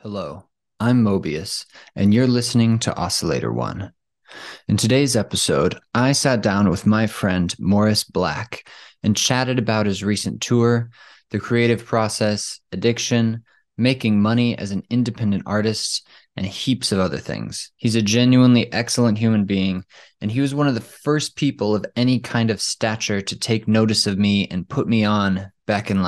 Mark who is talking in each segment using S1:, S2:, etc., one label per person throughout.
S1: Hello, I'm Mobiius, and you're listening to Oscillator One. In today's episode, I sat down with my friend Moris Blak and chatted about his recent tour, the creative process, addiction, making money as an independent artist, and heaps of other things. He's a genuinely excellent human being, and he was one of the first people of any kind of stature to take notice of me and put me on back in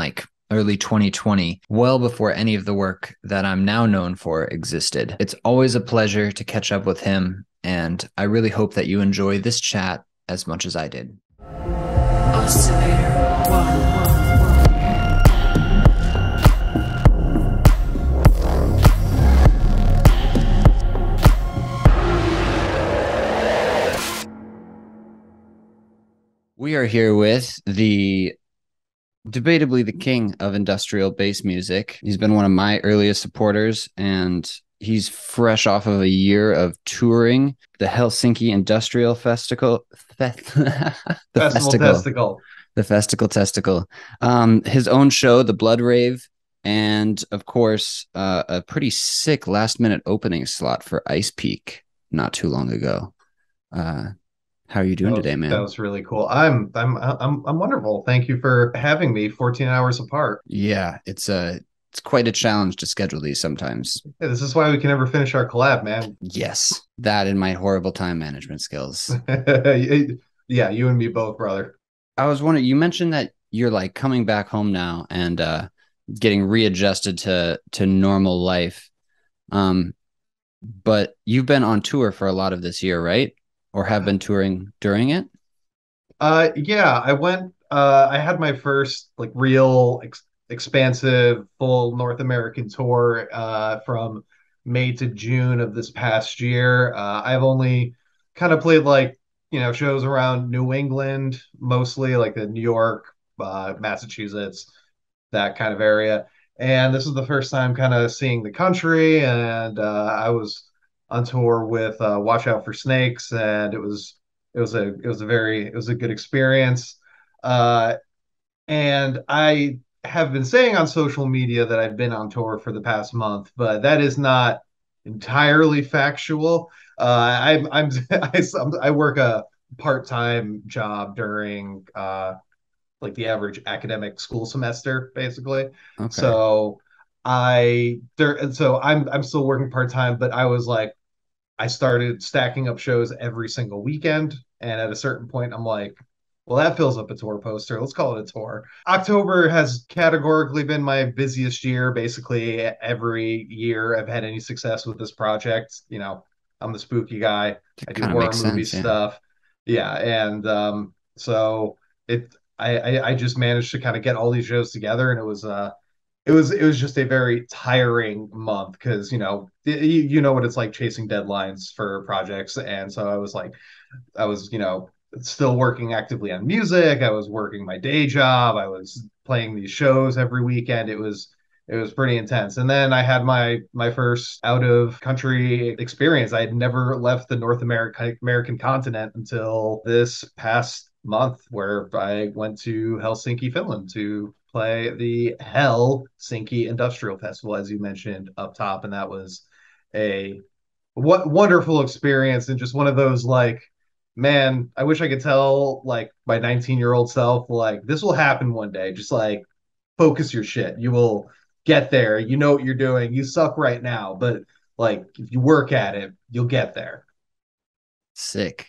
S1: early 2020, well before any of the work that I'm now known for existed. It's always a pleasure to catch up with him, and I really hope that you enjoy this chat as much as I did.
S2: Oscillator One.
S1: We are here with debatably the king of industrial bass music. He's been one of my earliest supporters, and he's fresh off of a year of touring the Helsinki Industrial Festival. The Festival Testicle. His own show, The Blood Rave, and of course, a pretty sick last minute opening slot for Ice Peak not too long ago. How are you doing today,
S3: That
S1: man?
S3: was really cool. I'm wonderful. Thank you for having me 14 hours apart.
S1: Yeah, it's quite a challenge to schedule these sometimes.
S3: Hey, this is why we can never finish our collab, man.
S1: Yes, that and my horrible time management skills.
S3: Yeah, you and me both, brother.
S1: I was wondering, you mentioned that you're like coming back home now and getting readjusted to normal life. Um, but you've been on tour for a lot of this year, right? Or have been touring during it?
S3: Yeah, I had my first like real expansive full North American tour from May to June of this past year. I've only kind of played shows around New England, mostly like the New York, Massachusetts, that kind of area. And this is the first time kind of seeing the country. And I was on tour with Watch Out for Snakes, and it was a good experience. Uh, and I have been saying on social media that I've been on tour for the past month, but that is not entirely factual. I work a part-time job during like the average academic school semester, basically.
S1: Okay.
S3: So I'm still working part-time, but I started stacking up shows every single weekend. And at a certain point, I'm like, well, that fills up a tour poster. Let's call it a tour. October has categorically been my busiest year. Basically, every year I've had any success with this project. I'm the spooky guy. I
S1: That
S3: do
S1: kind of
S3: horror
S1: makes
S3: movie
S1: sense, yeah.
S3: stuff. Yeah. And so I just managed to kind of get all these shows together, and it was just a very tiring month because you know what it's like chasing deadlines for projects. And so I was still working actively on music. I was working my day job. I was playing these shows every weekend. It was pretty intense. And then I had my first out of country experience. I had never left the North American continent until this past month, where I went to Helsinki, Finland, to play the Helsinki Industrial Festival, as you mentioned up top. And that was a what wonderful experience, and just one of those like, man, I wish I could tell like my 19-year-old self, like, this will happen one day. Just like focus your shit. You will get there. You know what you're doing. You suck right now, but like if you work at it, you'll get there.
S1: Sick.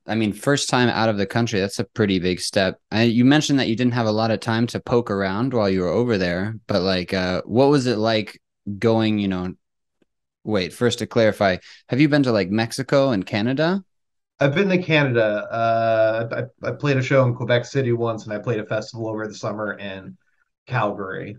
S1: I mean, first time out of the country, that's a pretty big step. You mentioned that you didn't have a lot of time to poke around while you were over there, but what was it like going, wait, first to clarify, have you been to like Mexico and Canada?
S3: I've been to Canada. I played a show in Quebec City once, and I played a festival over the summer in Calgary.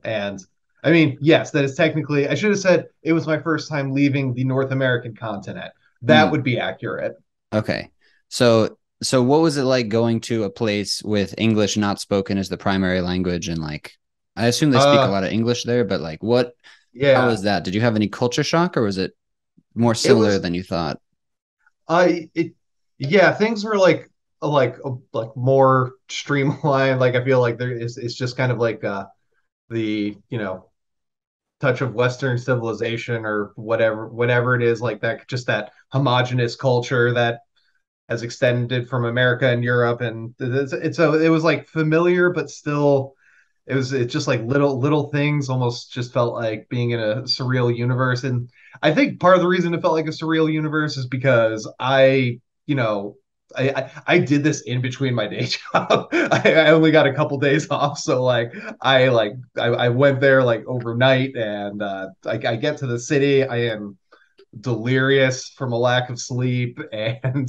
S3: And I mean, yes, that is technically, I should have said it was my first time leaving the North American continent. That
S1: Mm,
S3: would be accurate.
S1: okay. So what was it like going to a place with English not spoken as the primary language and I assume they speak a
S3: Uh,
S1: lot of English there, but how was
S3: yeah,
S1: that? Did you have any culture shock or was it more
S3: it
S1: similar
S3: was,
S1: than you thought?
S3: it, yeah, things were like more streamlined. Like I feel like it's just kind of like the touch of Western civilization or whatever it is, like that, just that homogenous culture that has extended from America and Europe, and it was like familiar, but still, it's just like little things. Almost just felt like being in a surreal universe, and I think part of the reason it felt like a surreal universe is because you know. I did this in between my day job. I only got a couple days off, so I went there like overnight, and I get to the city. I am delirious from a lack of sleep and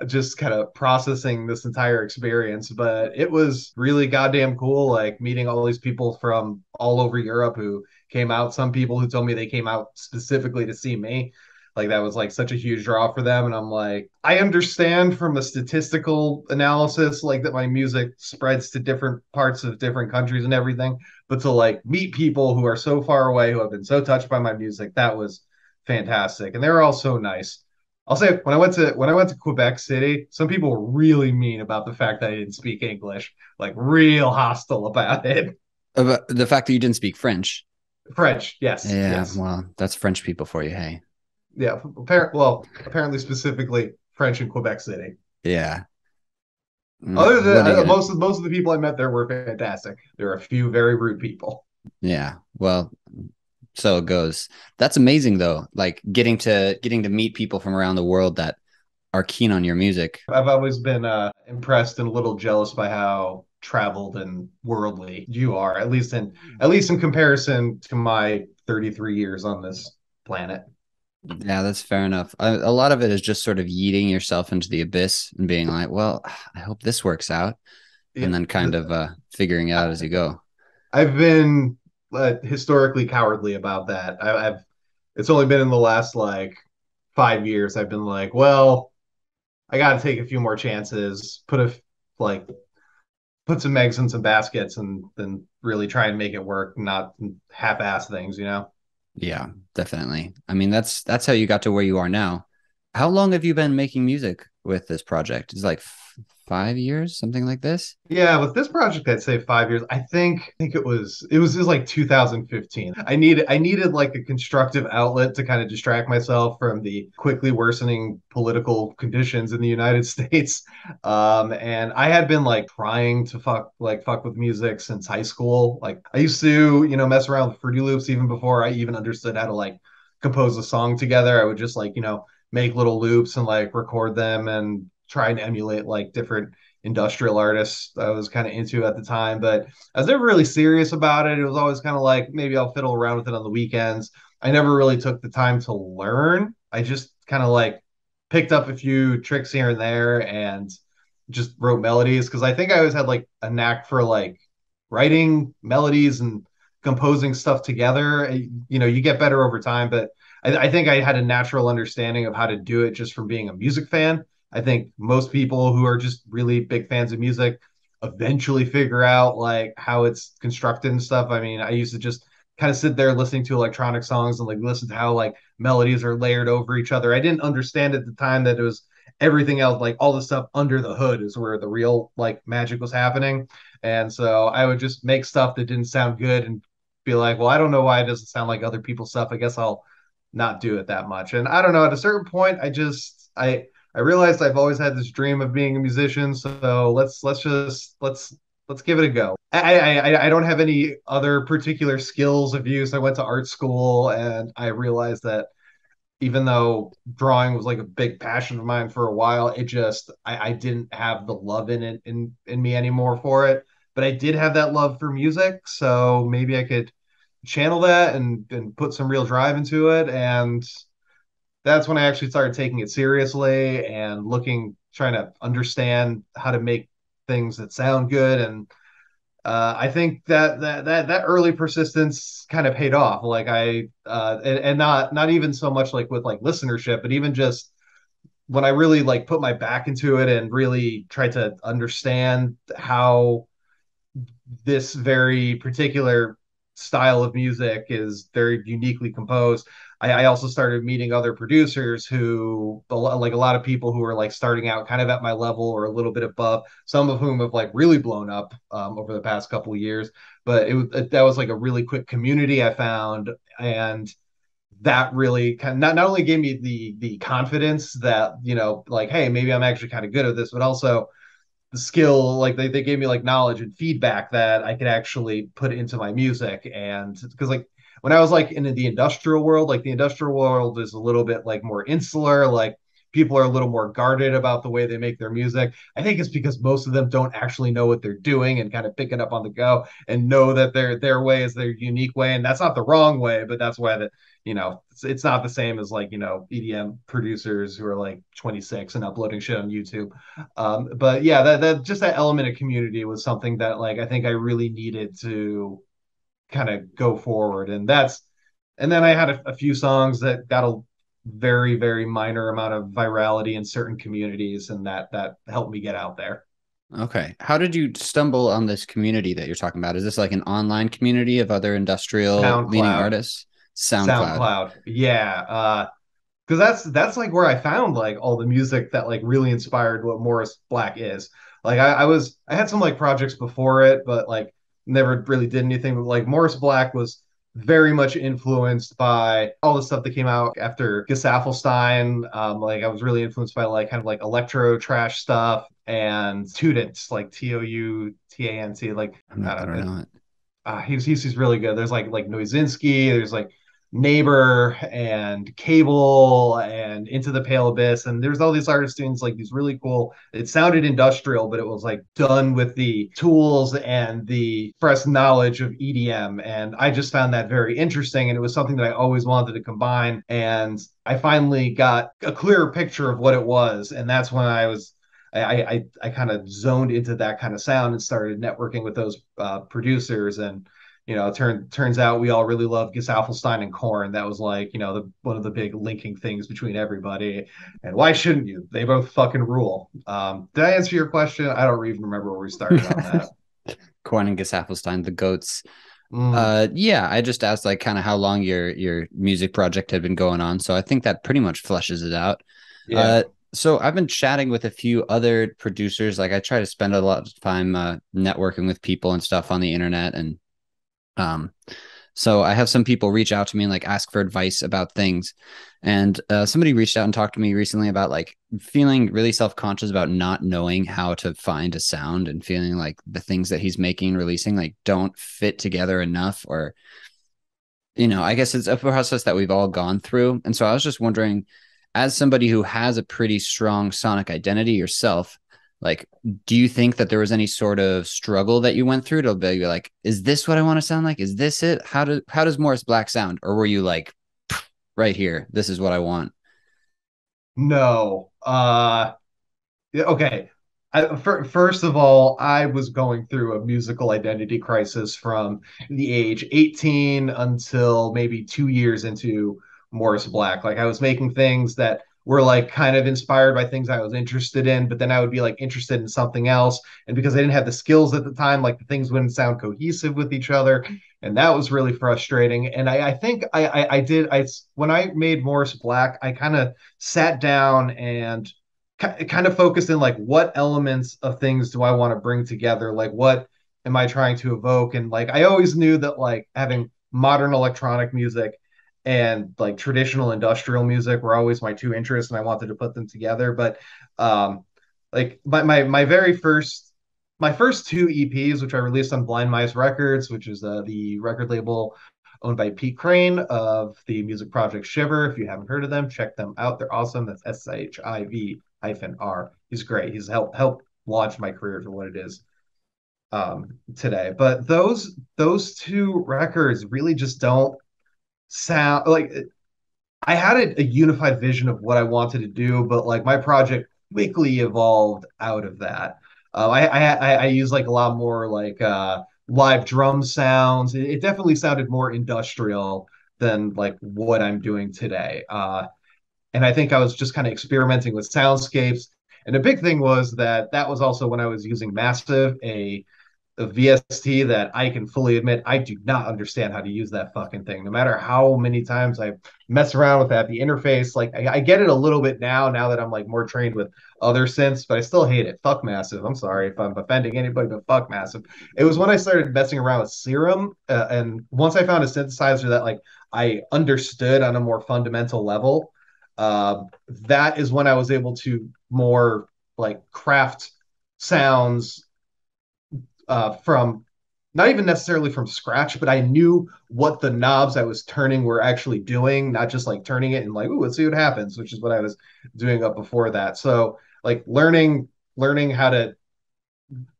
S3: just kind of processing this entire experience. But it was really goddamn cool, like meeting all these people from all over Europe who came out. Some people who told me they came out specifically to see me. Like that was like such a huge draw for them. And I'm like, I understand from a statistical analysis, like that my music spreads to different parts of different countries and everything. But to like meet people who are so far away, who have been so touched by my music, that was fantastic. And they were all so nice. I'll say when I went to Quebec City, some people were really mean about the fact that I didn't speak English, like real hostile about it.
S1: About the fact that you didn't speak French.
S3: French, yes,
S1: Yeah,
S3: yes,
S1: well, that's French people for you. Hey.
S3: yeah. Apparently specifically French in Quebec City.
S1: Yeah.
S3: Other
S1: What are you
S3: than
S1: gonna?
S3: most of the people I met there were fantastic. There are a few very rude people.
S1: Yeah. Well, so it goes. That's amazing though. Like getting to meet people from around the world that are keen on your music.
S3: I've always been impressed and a little jealous by how traveled and worldly you are, at least in comparison to my 33 years on this planet.
S1: Yeah, that's fair enough. A lot of it is just sort of yeeting yourself into the abyss and being like, well, I hope this works out. And
S3: Yeah,
S1: then kind of figuring it out as you go.
S3: I've been historically cowardly about that. I've it's only been in the last like 5 years I've been like, well, I got to take a few more chances, like put some eggs in some baskets, and then really try and make it work, not half-ass things, you know.
S1: Yeah, definitely. I mean, that's how you got to where you are now. How long have you been making music with this project? It's like 5 years, something like this.
S3: Yeah, with this project, I'd say 5 years. I think it was like 2015. I needed like a constructive outlet to kind of distract myself from the quickly worsening political conditions in the United States. And I had been like trying to fuck with music since high school. Like I used to, mess around with Fruity Loops even before I even understood how to like compose a song together. I would just like, make little loops and like record them and try and emulate like different industrial artists I was kind of into at the time, but I was never really serious about it. It was always kind of like maybe I'll fiddle around with it on the weekends. I never really took the time to learn. I just kind of like picked up a few tricks here and there and just wrote melodies because I think I always had like a knack for like writing melodies and composing stuff together. You get better over time, but I think I had a natural understanding of how to do it just from being a music fan. I think most people who are just really big fans of music eventually figure out like how it's constructed and stuff. I mean, I used to just kind of sit there listening to electronic songs and like listen to how like melodies are layered over each other. I didn't understand at the time that it was everything else, like all the stuff under the hood is where the real like magic was happening. And so I would just make stuff that didn't sound good and be like, well, I don't know why it doesn't sound like other people's stuff. I guess I'll not do it that much. And I don't know, at a certain point, I realized I've always had this dream of being a musician, so let's give it a go. I don't have any other particular skills of use. I went to art school, and I realized that even though drawing was like a big passion of mine for a while, I didn't have the love in it in me anymore for it. But I did have that love for music, so maybe I could channel that and put some real drive into it. And that's when I actually started taking it seriously and trying to understand how to make things that sound good. And I think that early persistence kind of paid off. Like and not even so much like with like listenership, but even just when I really like put my back into it and really tried to understand how this very particular style of music is very uniquely composed. I also started meeting other producers who, like a lot of people who are like starting out kind of at my level or a little bit above, some of whom have like really blown up over the past couple of years. But that was like a really quick community I found, and that really kind of not only gave me the confidence that, like, hey, maybe I'm actually kind of good at this, but also the skill, like they gave me like knowledge and feedback that I could actually put into my music. And because like when I was like in the industrial world, like the industrial world is a little bit like more insular, like people are a little more guarded about the way they make their music. I think it's because most of them don't actually know what they're doing and kind of pick it up on the go and know that their way is their unique way. And that's not the wrong way, but that's why it's not the same as like, EDM producers who are like 26 and uploading shit on YouTube. But yeah, that just that element of community was something that like I think I really needed to kind of go forward. And then I had a few songs that got a very, very minor amount of virality in certain communities, and that helped me get out there.
S1: Okay. How did you stumble on this community that you're talking about? Is this like an online community of other industrial leading
S3: SoundCloud.
S1: artists? SoundCloud.
S3: SoundCloud. Yeah. Because that's like where I found like all the music that like really inspired what Moris Blak is. Like I had some like projects before it, but like never really did anything. But like Moris Blak was very much influenced by all the stuff that came out after Gesaffelstein. Like I was really influenced by like kind of like electro trash stuff and Tudance, like Toutant, like I
S1: I
S3: don't
S1: don't
S3: know.
S1: know it.
S3: He's really good. There's like Noizinski, there's like Neighbor and Cable and Into the Pale Abyss, and there's all these artists doing like these really cool. It sounded industrial, but it was like done with the tools and the fresh knowledge of EDM, and I just found that very interesting, and it was something that I always wanted to combine, and I finally got a clearer picture of what it was, and that's when I kind of zoned into that kind of sound and started networking with those producers. And turns out we all really love Gesaffelstein and Korn. That was like one of the big linking things between everybody. And why shouldn't you? They both fucking rule. Did I answer your question? I don't even remember where we started on that.
S1: Korn and Gesaffelstein, the goats.
S3: Mm,
S1: Yeah, I just asked like kind of how long your music project had been going on. So I think that pretty much fleshes it out.
S3: yeah.
S1: Uh, so I've been chatting with a few other producers. Like I try to spend a lot of time networking with people and stuff on the internet, and um, so I have some people reach out to me and like ask for advice about things. And somebody reached out and talked to me recently about like feeling really self-conscious about not knowing how to find a sound and feeling like the things that he's making, releasing, like don't fit together enough. Or, I guess it's a process that we've all gone through. And so I was just wondering, as somebody who has a pretty strong sonic identity yourself, like, do you think that there was any sort of struggle that you went through to be like, is this what I want to sound like? Is this it? How does Morris Black sound? Or were you like, right here, this is what I want?
S3: No. Yeah, okay. First of all, I was going through a musical identity crisis from the age 18 until maybe 2 years into Morris Black. Like I was making things that were like kind of inspired by things I was interested in, but then I would be like interested in something else. And because I didn't have the skills at the time, like the things wouldn't sound cohesive with each other. And that was really frustrating. And I think when I made Morris Black, I kind of sat down and kind of focused in like what elements of things do I want to bring together? Like what am I trying to evoke? And like I always knew that like having modern electronic music and like traditional industrial music were always my two interests, and I wanted to put them together. But um like my first two EPs, which I released on Blind Mice Records, which is the record label owned by Pete Crane of the music project Shiver. If you haven't heard of them, check them out. They're awesome. That's SHIV-R. He's great. He's helped launch my career to what it is today. But those two records really just don't sound like I had a unified vision of what I wanted to do, but like my project quickly evolved out of that. I use like a lot more like live drum sounds. It definitely sounded more industrial than like what I'm doing today. And I think I was just kind of experimenting with soundscapes. And a big thing was that was also when I was using Massive, a a VST that I can fully admit I do not understand how to use that fucking thing. No matter how many times I mess around with that, the interface, like I get it a little bit now that I'm like more trained with other synths, but I still hate it. Fuck Massive. I'm sorry if I'm offending anybody, but fuck Massive. It was when I started messing around with Serum, and once I found a synthesizer that like I understood on a more fundamental level, that is when I was able to more like craft sounds from not even necessarily from scratch, but I knew what the knobs I was turning were actually doing, not just like turning it and like, ooh, let's see what happens, which is what I was doing up before that. So like learning how to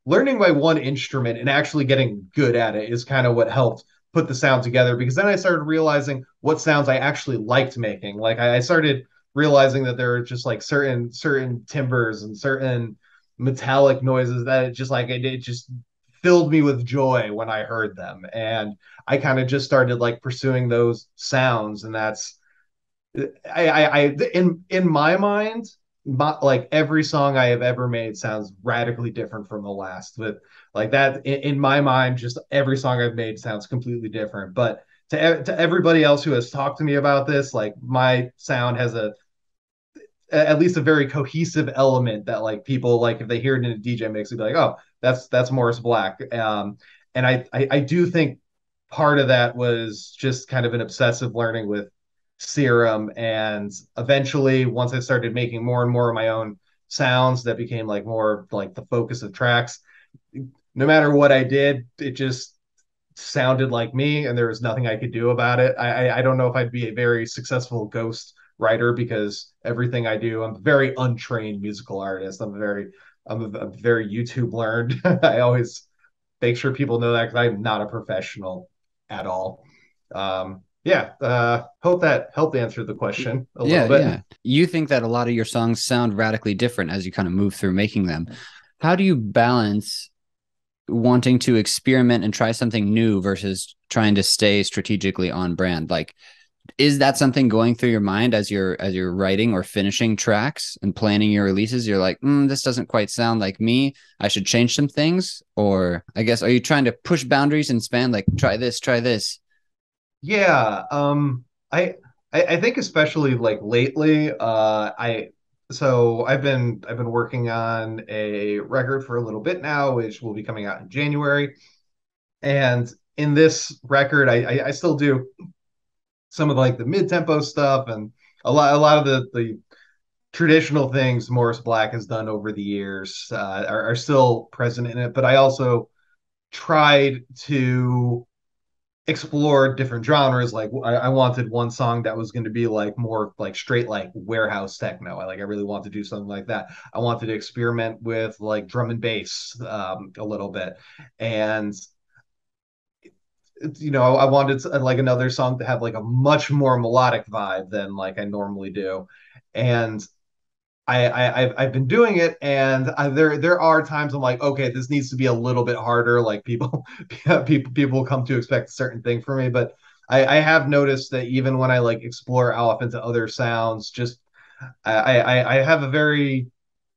S3: learning my one instrument and actually getting good at it is kind of what helped put the sound together, because then I started realizing what sounds I actually liked making. Like I started realizing that there are just like certain timbres and certain metallic noises that it just filled me with joy when I heard them. And I kind of just started like pursuing those sounds. And that's I in my mind, like every song I have ever made sounds radically different from the last. But like that, in my mind, just every song I've made sounds completely different. But to everybody else who has talked to me about this, like my sound has at least a very cohesive element that like people like if they hear it in a DJ mix, they'd be like, oh, that's Moris Blak. And I do think part of that was just kind of an obsessive learning with Serum, and eventually once I started making more and more of my own sounds, that became like more like the focus of tracks. No matter what I did, it just sounded like me, and there was nothing I could do about it. I don't know if I'd be a very successful ghost writer, because everything I do, I'm a very untrained musical artist. I'm a very YouTube learned. I always make sure people know that, because I'm not a professional at all. Yeah, hope that helped answer the question a
S1: Yeah,
S3: little bit.
S1: yeah. You think that a lot of your songs sound radically different as you kind of move through making them. How do you balance wanting to experiment and try something new versus trying to stay strategically on brand? Like, is that something going through your mind as you're writing or finishing tracks and planning your releases? You're like, this doesn't quite sound like me. I should change some things. Or I guess, are you trying to push boundaries and span, like, try this, try this?
S3: Yeah, I, I think especially like lately, I so I've been working on a record for a little bit now, which will be coming out in January. And in this record, I still do some of like the mid-tempo stuff, and a lot of the traditional things Morris Blak has done over the years are still present in it. But I also tried to explore different genres. Like I wanted one song that was going to be like more like straight like warehouse techno. I really want to do something like that. I wanted to experiment with like drum and bass a little bit, and I wanted like another song to have like a much more melodic vibe than like I normally do. And I've been doing it, and there are times I'm like, okay, this needs to be a little bit harder. Like people come to expect a certain thing from me, but I have noticed that even when I like explore off into other sounds, just I have a very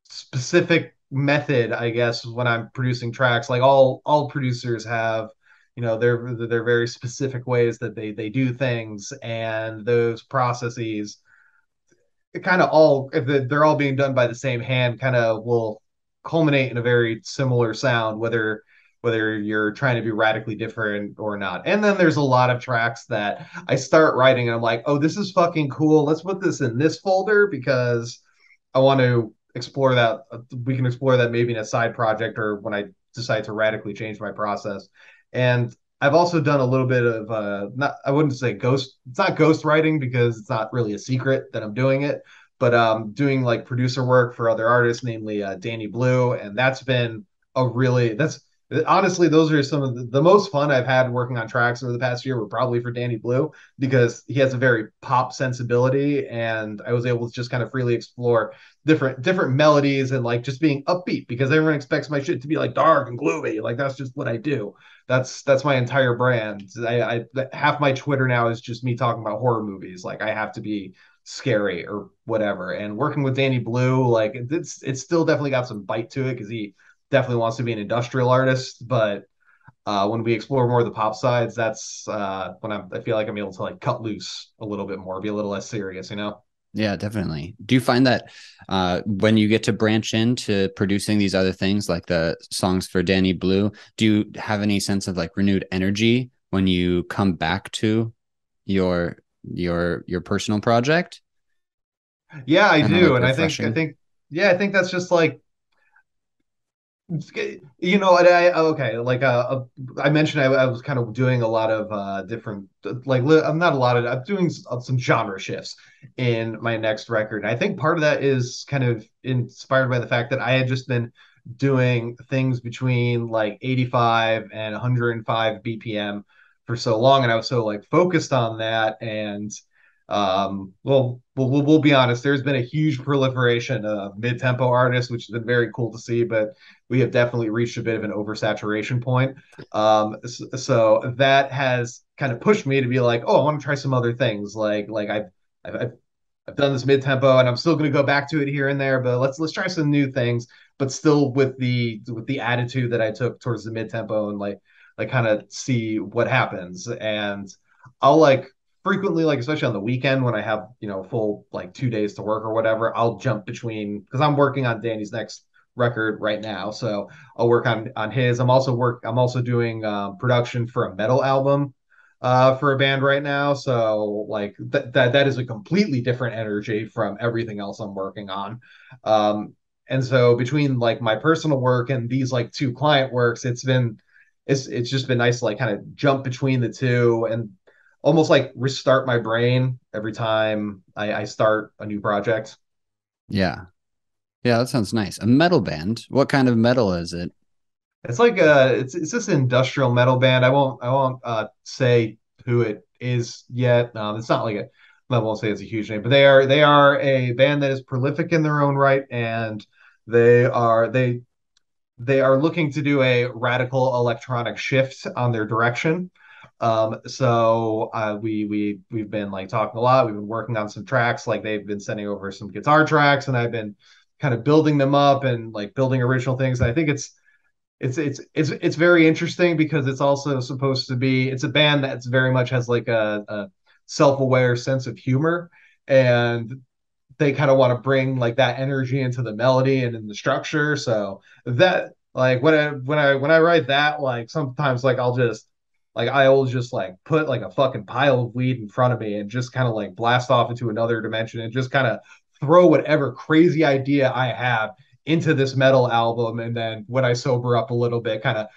S3: specific method, I guess, when I'm producing tracks. Like all producers have, they're very specific ways that they do things, and those processes kind of all, if they're all being done by the same hand, kind of will culminate in a very similar sound, whether you're trying to be radically different or not. And then there's a lot of tracks that I start writing and I'm like, oh, this is fucking cool. Let's put this in this folder because I want to explore that. We can explore that maybe in a side project or when I decide to radically change my process. And I've also done a little bit of not, I wouldn't say it's not ghost writing because it's not really a secret that I'm doing it, but doing like producer work for other artists, namely Danny Blue. And that's been that's honestly, those are some of the most fun I've had working on tracks over the past year were probably for Danny Blue, because he has a very pop sensibility, and I was able to just kind of freely explore different melodies and like just being upbeat, because everyone expects my shit to be like dark and gloomy. Like that's just what I do. That's my entire brand. Half my Twitter now is just me talking about horror movies. Like I have to be scary or whatever. And working with Danny Blue, like it's still definitely got some bite to it because definitely wants to be an industrial artist, but when we explore more of the pop sides, that's when I feel like I'm able to like cut loose a little bit more, be a little less serious, you know?
S1: Yeah, definitely. Do you find that when you get to branch into producing these other things, like the songs for Danny Blue, do you have any sense of like renewed energy when you come back to your your personal project?
S3: Yeah, I
S1: Kind of
S3: do,
S1: like
S3: and
S1: refreshing?
S3: yeah, I think that's just like you know, okay, like I mentioned I was kind of doing a lot of different I'm not a lot of I'm doing some genre shifts in my next record. And I think part of that is kind of inspired by the fact that I had just been doing things between like 85 and 105 BPM for so long, and I was so like focused on that. And we'll be honest, there's been a huge proliferation of mid-tempo artists, which has been very cool to see, but we have definitely reached a bit of an oversaturation point. So that has kind of pushed me to be like, oh, I want to try some other things. I've I've done this mid tempo, and I'm still going to go back to it here and there, but let's try some new things, but still with the attitude that I took towards the mid tempo, and like kind of see what happens. And I'll like frequently, like especially on the weekend when I have full like 2 days to work or whatever, I'll jump between because I'm working on Danny's next record right now. So I'll work on his. I'm also doing production for a metal album for a band right now. So like that is a completely different energy from everything else I'm working on. And so between like my personal work and these like two client works, it's just been nice to like kind of jump between the two and almost like restart my brain every time I start a new project.
S1: Yeah. Yeah, that sounds nice. A metal band. What kind of metal is it?
S3: It's like it's this industrial metal band. I won't say who it is yet. It's not like a I won't say it's a huge name, but they are a band that is prolific in their own right, and they are they they are looking to do a radical electronic shift on their direction. We've been like talking a lot. We've been working on some tracks. Like they've been sending over some guitar tracks, and I've been kind of building them up and like building original things. And I think it's very interesting because it's also supposed to be it's a band that's very much has like a self-aware sense of humor, and they kind of want to bring like that energy into the melody and in the structure. So that like when I write that, like sometimes like I will just like put like a fucking pile of weed in front of me and just kind of like blast off into another dimension and just kind of throw whatever crazy idea I have into this metal album. And then when I sober up a little bit, kind of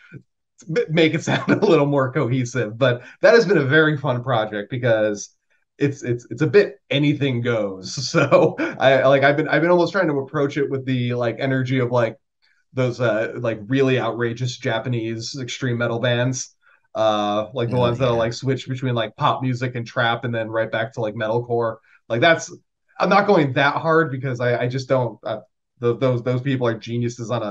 S3: make it sound a little more cohesive. But that has been a very fun project because it's a bit anything goes. So I've been almost trying to approach it with the like energy of like those like really outrageous Japanese extreme metal bands. Like the
S1: Oh
S3: ones that'll
S1: yeah.
S3: like switch between like pop music and trap and then right back to like metalcore. Like that's I'm not going that hard because I just don't those people are geniuses on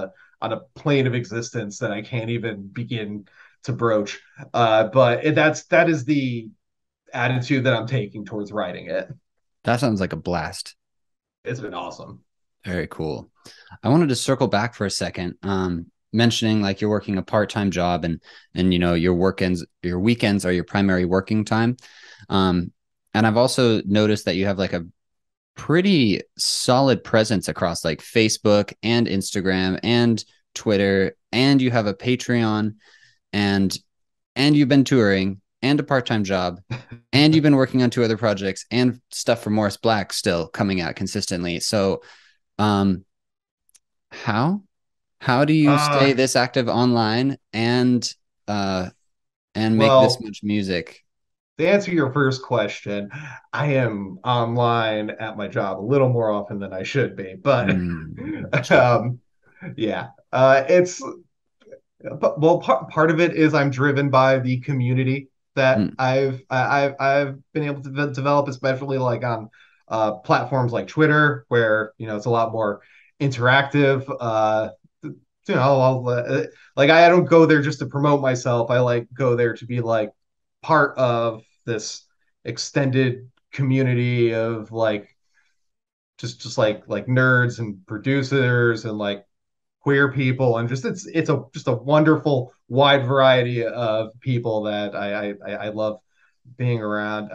S3: a plane of existence that I can't even begin to broach. That is the attitude that I'm taking towards writing it.
S1: That sounds like a blast.
S3: It's been awesome.
S1: Very cool. I wanted to circle back for a second. Mentioning like you're working a part-time job and you know your weekends are your primary working time. Um, and I've also noticed that you have like a pretty solid presence across like Facebook and Instagram and Twitter, and you have a Patreon, and you've been touring and a part-time job, and you've been working on two other projects and stuff for Moris Blak still coming out consistently. So, um, how how do you stay
S3: uh
S1: this active online uh and make this
S3: well,
S1: much music?
S3: to answer your first question, I am online at my job a little more often than I should be, but
S1: Cheeky.
S3: um, yeah, it's part of it is I'm driven by the community that
S1: Mm,
S3: I've been able to develop, especially like on platforms like Twitter, where it's a lot more interactive. Like I don't go there just to promote myself. I like go there to be like part of this extended community of like just like nerds and producers and like queer people, and it's a just a wonderful wide variety of people that I love being around.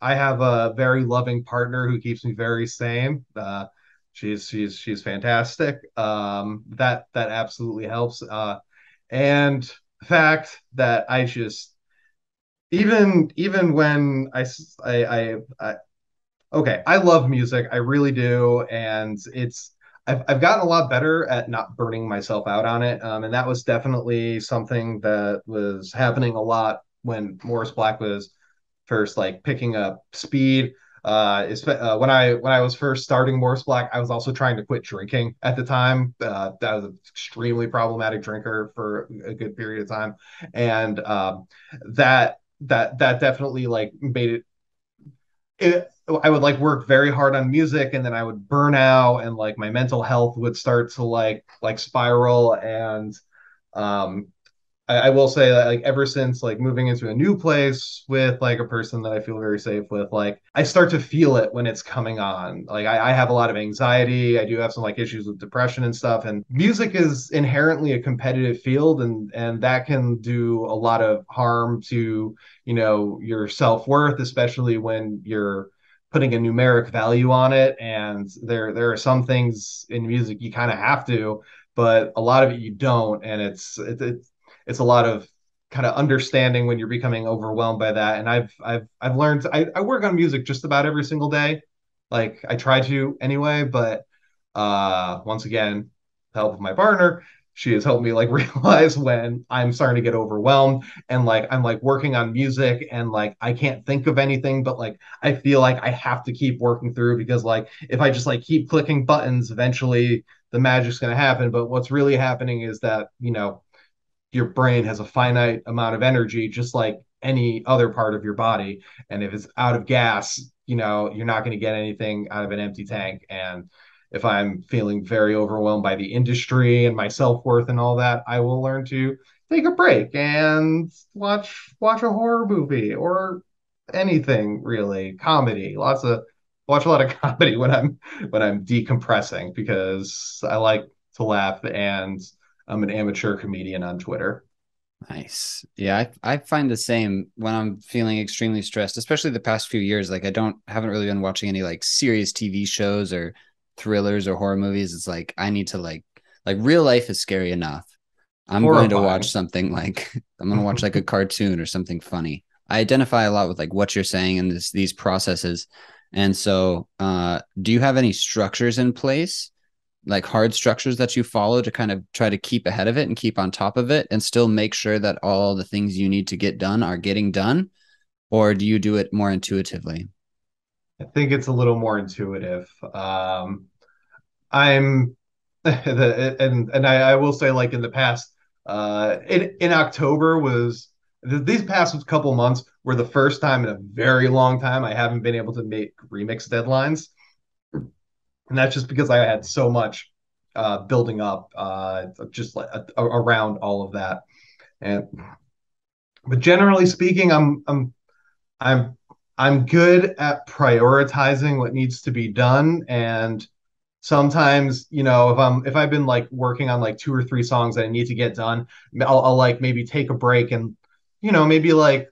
S3: I have a very loving partner who keeps me very sane. She's fantastic. That absolutely helps. And the fact that I just even when I okay, I love music, I really do, and I've gotten a lot better at not burning myself out on it, and that was definitely something that was happening a lot when Morris Blak was first like picking up speed. When I was first starting Moris Blak, I was also trying to quit drinking at the time. I was an extremely problematic drinker for a good period of time, and that definitely like I would like work very hard on music, and then I would burn out, and like my mental health would start to like spiral. And um I will say that like ever since like moving into a new place with like a person that I feel very safe with, like I start to feel it when it's coming on. Like I have a lot of anxiety. I do have some like issues with depression and stuff. And music is inherently a competitive field, and that can do a lot of harm to, your self-worth, especially when you're putting a numeric value on it. And there are some things in music you kind of have to, but a lot of it you don't. And it's a lot of kind of understanding when you're becoming overwhelmed by that. And I've learned I work on music just about every single day. Like I try to anyway, but once again, the help of my partner, she has helped me like realize when I'm starting to get overwhelmed, and like I'm like working on music, and like I can't think of anything, but like I feel like I have to keep working through, because like if I just like keep clicking buttons, eventually the magic's going to happen. But what's really happening is that, your brain has a finite amount of energy, just like any other part of your body. And if it's out of gas, you're not going to get anything out of an empty tank. And if I'm feeling very overwhelmed by the industry and my self-worth and all that, I will learn to take a break and watch a horror movie or anything really, comedy. Lots of Watch a lot of comedy when I'm decompressing, because I like to laugh, and I'm an amateur comedian on Twitter.
S1: Nice. Yeah, I find the same when I'm feeling extremely stressed, especially the past few years. Like I don't haven't really been watching any like serious TV shows or thrillers or horror movies. It's like I need to like real life is scary enough. I'm going to watch
S3: Horrifying.
S1: something like I'm going to watch like a cartoon or something funny. I identify a lot with like what you're saying and these processes. And so, do you have any structures in place, like hard structures that you follow to kind of try to keep ahead of it and keep on top of it and still make sure that all the things you need to get done are getting done? Or do you do it more intuitively?
S3: I think it's a little more intuitive. I'm and I will say, like in the past, in October was these past couple months were the first time in a very long time I haven't been able to make remix deadlines. And that's just because I had so much building up, just like around all of that. And but generally speaking, I'm I'm good at prioritizing what needs to be done. And sometimes, if I've been like working on like two or three songs that I need to get done, I'll like maybe take a break, and maybe like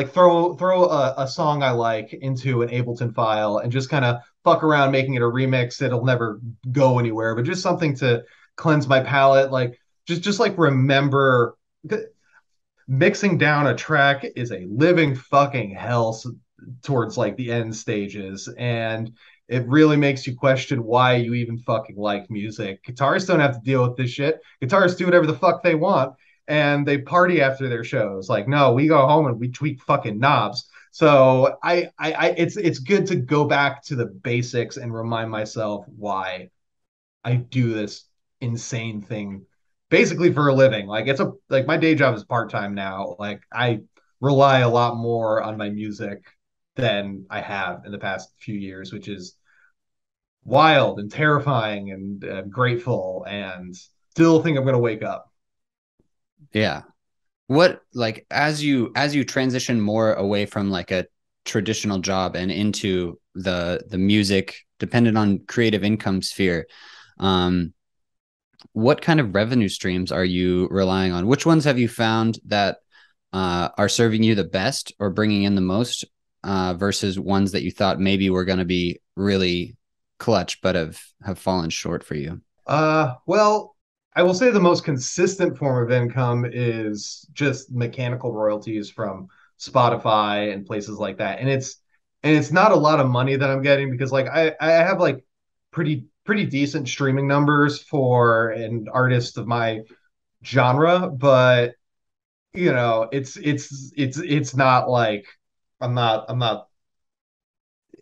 S3: throw a song I like into an Ableton file and just kind of fuck around making it a remix. It'll never go anywhere, but just something to cleanse my palate. Like just like remember, mixing down a track is a living fucking hell towards like the end stages. And it really makes you question why you even fucking like music. Guitarists don't have to deal with this shit. Guitarists do whatever the fuck they want, and they party after their shows. Like, no, we go home and we tweak fucking knobs. So it's good to go back to the basics and remind myself why I do this insane thing basically for a living. Like like my day job is part-time now. Like I rely a lot more on my music than I have in the past few years, which is wild and terrifying, and grateful, and still think I'm going to wake up.
S1: Yeah. What like as you transition more away from like a traditional job and into the music dependent on creative income sphere, um
S2: what kind of revenue streams are you relying on? Which ones have you found that are serving you the best or bringing in the most versus ones that you thought maybe were going to be really clutch but have fallen short for you?
S3: Well, I will say the most consistent form of income is just mechanical royalties from Spotify and places like that. And it's not a lot of money that I'm getting because like I have like pretty decent streaming numbers for an artist of my genre, but it's not like I'm not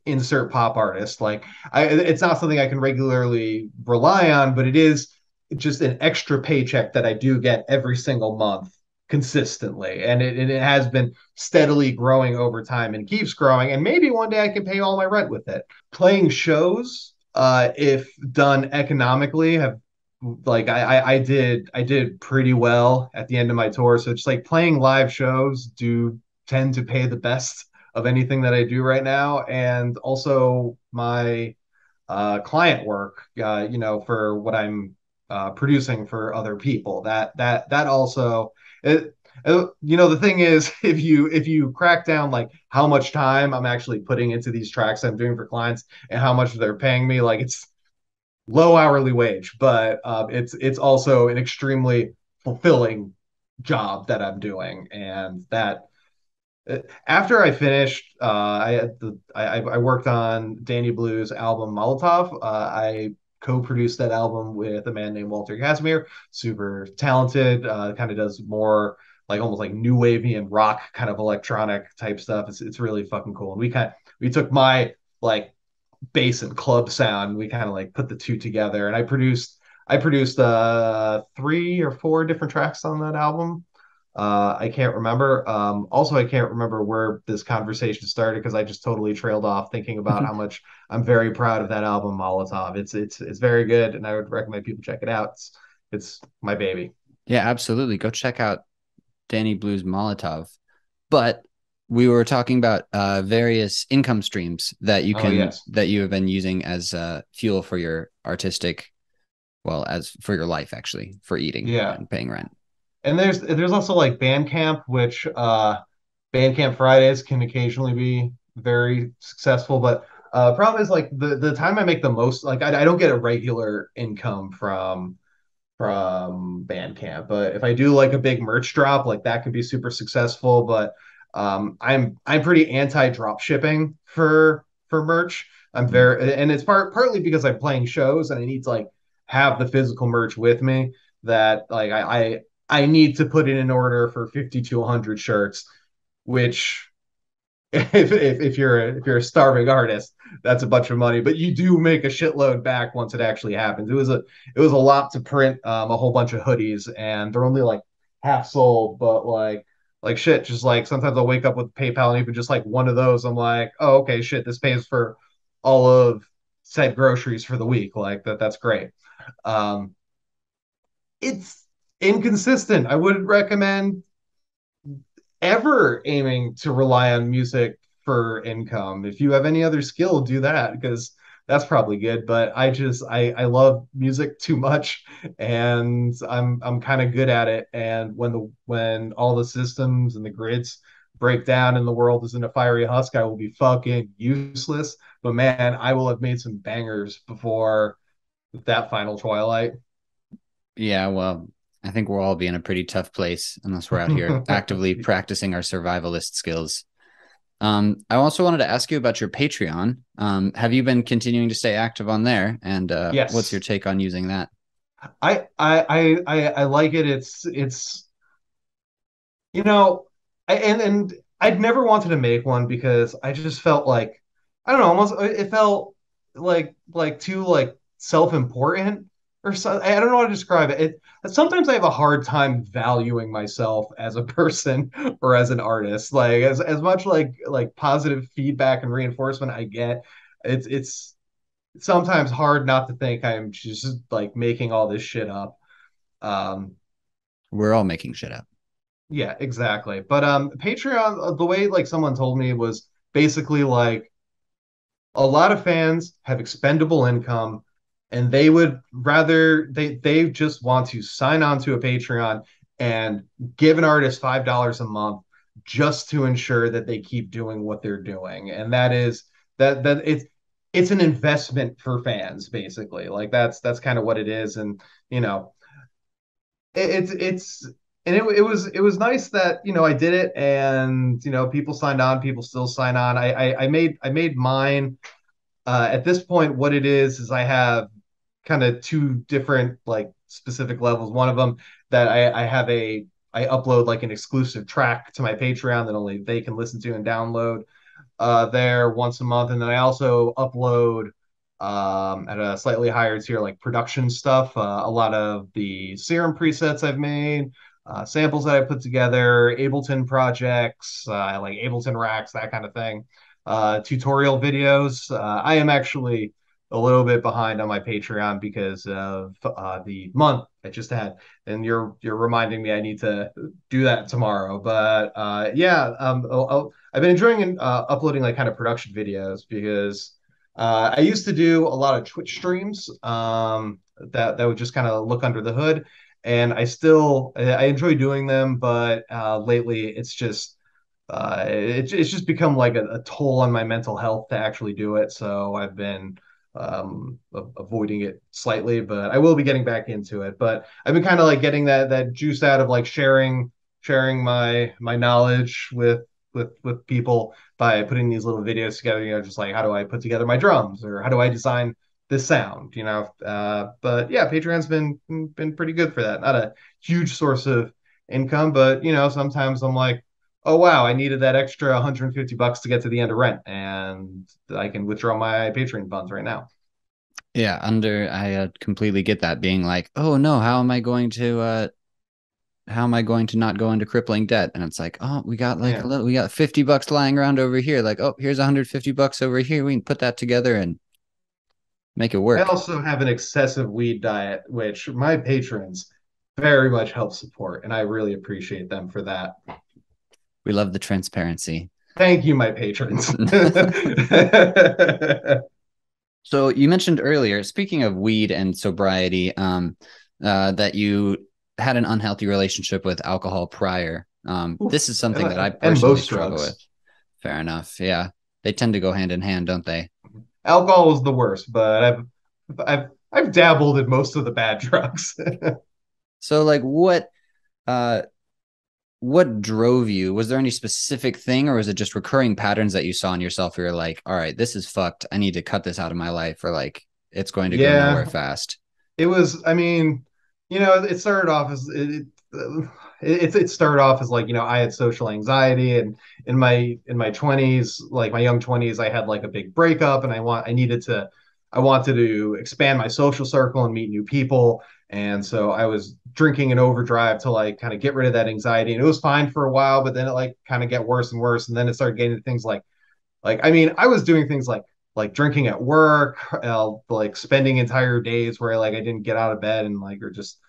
S3: insert pop artist. Like it's not something I can regularly rely on, but it is just an extra paycheck that I do get every single month consistently. And it has been steadily growing over time and keeps growing. And maybe one day I can pay all my rent with it. Playing shows, if done economically, have like I did pretty well at the end of my tour. So just like playing live shows do tend to pay the best of anything that I do right now. And also my client work, for what I'm producing for other people. That also the thing is, if you crack down like how much time I'm actually putting into these tracks I'm doing for clients and how much they're paying me, like it's low hourly wage, but it's also an extremely fulfilling job that I'm doing, and that after I finished, I worked on Danny Blue's album Molotov. I co-produced that album with a man named Walter Casimir, super talented. Kind of does more like almost like new wavy and rock kind of electronic type stuff. It's really fucking cool. And we took my like bass and club sound. We kind of like put the two together, and I produced three or four different tracks on that album. I can't remember. Also, I can't remember where this conversation started because I just totally trailed off thinking about how much I'm very proud of that album, Molotov. It's very good, and I would recommend people check it out. It's my baby.
S2: Yeah, absolutely. Go check out Danny Blue's Molotov. But we were talking about various income streams
S3: Oh yes,
S2: that you have been using as fuel for your artistic, well, as for your life actually, for eating
S3: yeah.
S2: and paying rent.
S3: And there's also like Bandcamp, which Bandcamp Fridays can occasionally be very successful, but problem is like the time I make the most, like I don't get a regular income from Bandcamp, but if I do like a big merch drop, like that could be super successful. But I'm pretty anti drop shipping for merch. I'm
S2: Mm.
S3: very, and it's partly because I'm playing shows and I need to like have the physical merch with me. That like I need to put in an order for 50 to 100 shirts, which if you're a starving artist, that's a bunch of money. But you do make a shitload back once it actually happens. It was a lot to print a whole bunch of hoodies, and they're only like half sold. But like shit, just like sometimes I'll wake up with PayPal and even just like one of those, I'm like, oh okay, shit, this pays for all of said groceries for the week. Like that's great. Um, it's inconsistent. I wouldn't recommend ever aiming to rely on music for income. If you have any other skill, do that because that's probably good. But I love music too much, and I'm kind of good at it. And when all the systems and the grids break down and the world is in a fiery husk, I will be fucking useless. But man, I will have made some bangers before that final twilight.
S2: Yeah, well, I think we'll all be in a pretty tough place unless we're out here actively practicing our survivalist skills. I also wanted to ask you about your Patreon. Have you been continuing to stay active on there? And what's your
S3: Yes.
S2: take on using that?
S3: I like it. It's you know, and I'd never wanted to make one because I just felt like I don't know, almost it felt like too like self-important or so. I don't know how to describe it. Sometimes I have a hard time valuing myself as a person or as an artist. Like as much like positive feedback and reinforcement I get, it's sometimes hard not to think I'm just like making all this shit up. Um,
S2: We're all making shit up.
S3: Yeah, exactly. But Patreon, the way like someone told me was basically like a lot of fans have expendable income and they would rather they just want to sign on to a Patreon and give an artist $5 a month just to ensure that they keep doing what they're doing. And that is that it's an investment for fans, basically. Like that's kind of what it is. And you know, it's and it was nice that I did it, and people signed on, people still sign on. I made mine. At this point, what it is I have kind of two different like specific levels. One of them that I have I upload like an exclusive track to my Patreon that only they can listen to and download there once a month, and then I also upload at a slightly higher tier like production stuff, a lot of the Serum presets I've made, samples that I put together, Ableton projects, like Ableton racks, that kind of thing, tutorial videos. I am actually a little bit behind on my Patreon because of the month I just had, and you're reminding me I need to do that tomorrow. But yeah, I've been enjoying uploading like kind of production videos because I used to do a lot of Twitch streams that would just kind of look under the hood, and I enjoy doing them, but lately it's just become like a toll on my mental health to actually do it. So I've been avoiding it slightly, but I will be getting back into it. But I've been kind of like getting that juice out of like sharing my knowledge with people by putting these little videos together. Just like how do I put together my drums, or how do I design this sound? But yeah, Patreon's been pretty good for that. Not a huge source of income, but sometimes I'm like, oh wow, I needed that extra $150 to get to the end of rent, and I can withdraw my Patreon funds right now.
S2: Yeah, I completely get that, being like, oh no, how am I going to not go into crippling debt? And it's like, oh,
S3: Yeah.
S2: we got $50 lying around over here. Like, oh, here's $150 over here. We can put that together and make it
S3: I
S2: work.
S3: also have an excessive weed diet, which my patrons very much help support, and I really appreciate them for that.
S2: We love the transparency.
S3: Thank you, my patrons.
S2: So you mentioned earlier, speaking of weed and sobriety, that you had an unhealthy relationship with alcohol prior. This is something that I
S3: And
S2: personally
S3: most
S2: struggle with.
S3: drugs.
S2: Fair enough. Yeah. They tend to go hand in hand, don't they?
S3: Alcohol is the worst, but I've dabbled in most of the bad drugs.
S2: So like uh what drove you? Was there any specific thing, or was it just recurring patterns that you saw in yourself where you're like, all right, this is fucked. I need to cut this out of my life, or like it's going to go nowhere
S3: Yeah,
S2: fast.
S3: it was. I mean, it started off as it started off as like I had social anxiety, and in my 20s, like my young 20s, I had like a big breakup, and I wanted to expand my social circle and meet new people, and so I was drinking in overdrive to like kind of get rid of that anxiety, and it was fine for a while, but then it like kind of get worse and worse, and then it started getting to things like I mean I was doing things like drinking at work, like spending entire days where like I didn't get out of bed, and like or just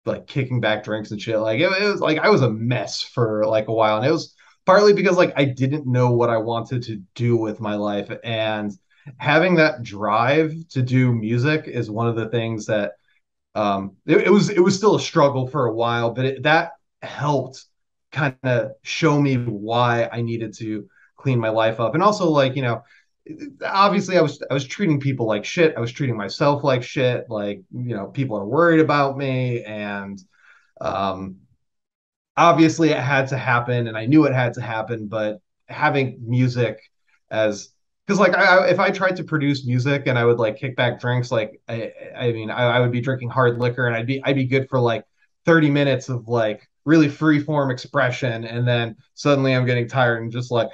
S3: like kicking back drinks and shit. Like it was like I was a mess for like a while, and it was partly because like I didn't know what I wanted to do with my life, and having that drive to do music is one of the things that it was still a struggle for a while, but that helped kind of show me why I needed to clean my life up. And also like obviously I was treating people like shit, I was treating myself like shit, like people are worried about me, and um obviously it had to happen, and I knew it had to happen, but having music as because like if I tried to produce music and I would like kick back drinks, like I mean I would be drinking hard liquor, and I'd be good for like 30 minutes of like really free form expression, and then suddenly I'm getting tired and just like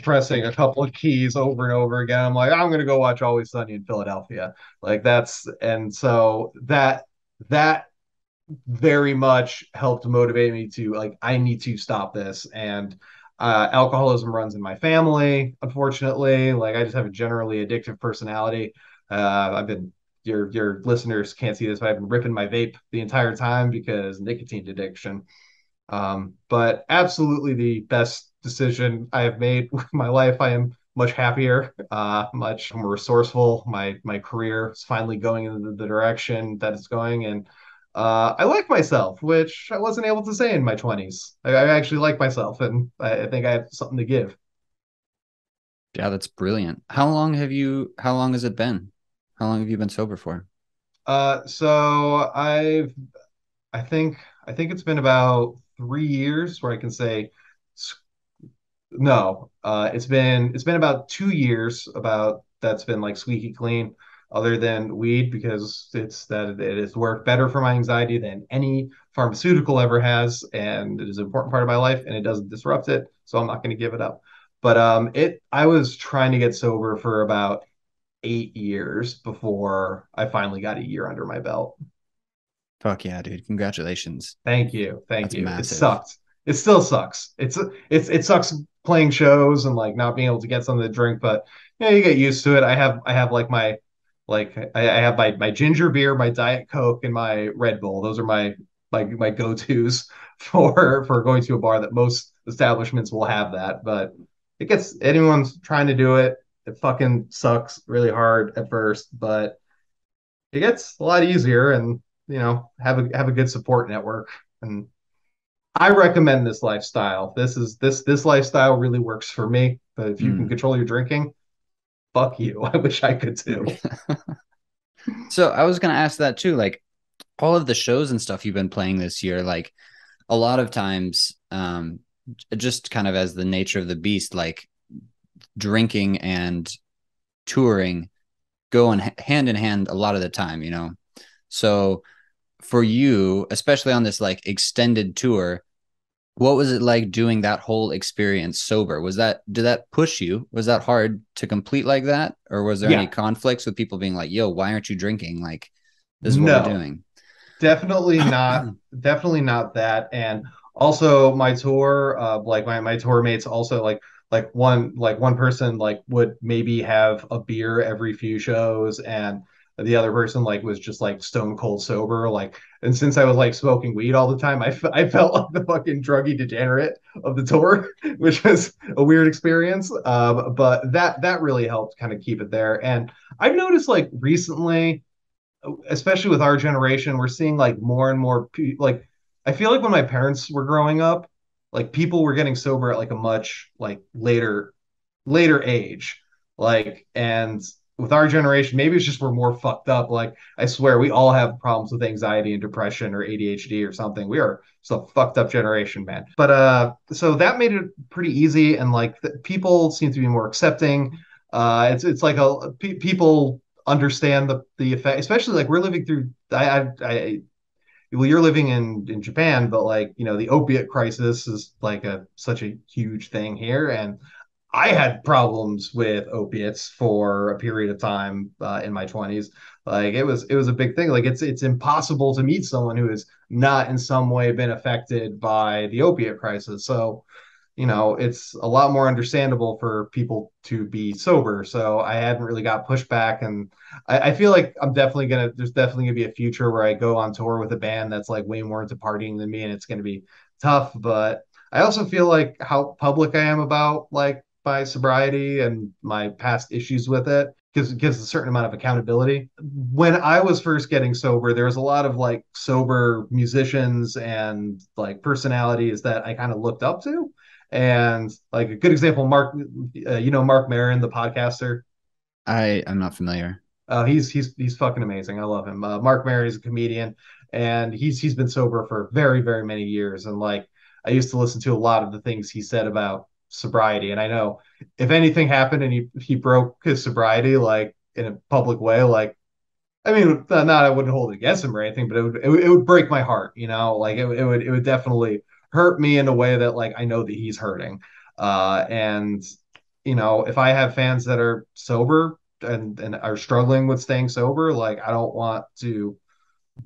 S3: pressing a couple of keys over and over again. I'm like, I'm gonna go watch Always Sunny in Philadelphia. Like that's and so that very much helped motivate me to like I need to stop this. And alcoholism runs in my family, unfortunately. Like I just have a generally addictive personality. I've been your listeners can't see this, but I've been ripping my vape the entire time because nicotine addiction. But absolutely the best decision I have made with my life. I am much happier, much more resourceful. My career is finally going in the direction that it's going, and I like myself, which I wasn't able to say in my 20s. I actually like myself, and I think I have something to give.
S2: Yeah, that's brilliant. How long has it been? How long have you been sober for?
S3: So I think I think it's been about 3 years where I can say no. It's been about 2 years about that's been like squeaky clean, other than weed, because it has worked better for my anxiety than any pharmaceutical ever has, and it is an important part of my life, and it doesn't disrupt it, so I'm not going to give it up. But it I was trying to get sober for about 8 years before I finally got a year under my belt.
S2: Fuck yeah, dude. Congratulations.
S3: Thank you. Thank
S2: That's
S3: you. It
S2: massive.
S3: sucked. It still sucks. It sucks playing shows and like not being able to get something to drink, but you get used to it. I have like I have my ginger beer, my Diet Coke, and my Red Bull. Those are my go-tos for going to a bar that most establishments will have that. But it gets anyone's trying to do it. It fucking sucks really hard at first, but it gets a lot easier, and have a good support network. And I recommend this lifestyle. This lifestyle really works for me. But if you can
S2: Mm.
S3: control your drinking, fuck you. I wish I could too.
S2: So I was gonna ask that too. Like all of the shows and stuff you've been playing this year, like a lot of times, just kind of as the nature of the beast, like drinking and touring go hand in hand a lot of the time, you know? So for you, especially on this like extended tour, what was it like doing that whole experience sober? Did that push you? Was that hard to complete like that? Or was there any
S3: Yeah,
S2: conflicts with people being like, yo, why aren't you drinking? Like, this is what we're
S3: no,
S2: doing.
S3: definitely not. Definitely not that. And also my tour, like my tour mates also like one person like would maybe have a beer every few shows, and the other person like was just like stone cold sober. Like, and since I was like smoking weed all the time, I felt like the fucking druggy degenerate of the tour, which was a weird experience. But that really helped kind of keep it there. And I've noticed like recently, especially with our generation, we're seeing like more and more like I feel like when my parents were growing up, like people were getting sober at like a much like later age. Like, and with our generation, maybe it's just we're more fucked up. Like, I swear we all have problems with anxiety and depression or ADHD or something. We are just a fucked up generation, man. But so that made it pretty easy, and like people seem to be more accepting. It's like people understand the effect, especially like we're living through. Well, you're living in Japan, but like the opiate crisis is like a such a huge thing here, and I had problems with opiates for a period of time in my 20s. Like it was a big thing. Like it's impossible to meet someone who has not in some way been affected by the opiate crisis. So it's a lot more understandable for people to be sober. So I hadn't really got pushback, and I feel like there's definitely gonna be a future where I go on tour with a band that's like way more into partying than me, and it's gonna be tough. But I also feel like how public I am about like my sobriety and my past issues with it gives a certain amount of accountability. When I was first getting sober, there was a lot of like sober musicians and like personalities that I kind of looked up to. And like a good example, Mark, Mark Maron, the podcaster.
S2: I'm not familiar.
S3: He's fucking amazing. I love him. Mark Maron is a comedian, and he's been sober for very very many years. And like I used to listen to a lot of the things he said about sobriety. And I know if anything happened and he broke his sobriety like in a public way, like I mean, not I wouldn't hold it against him or anything, but it would break my heart, like it would definitely hurt me in a way that like I know that he's hurting. And if I have fans that are sober and are struggling with staying sober, like I don't want to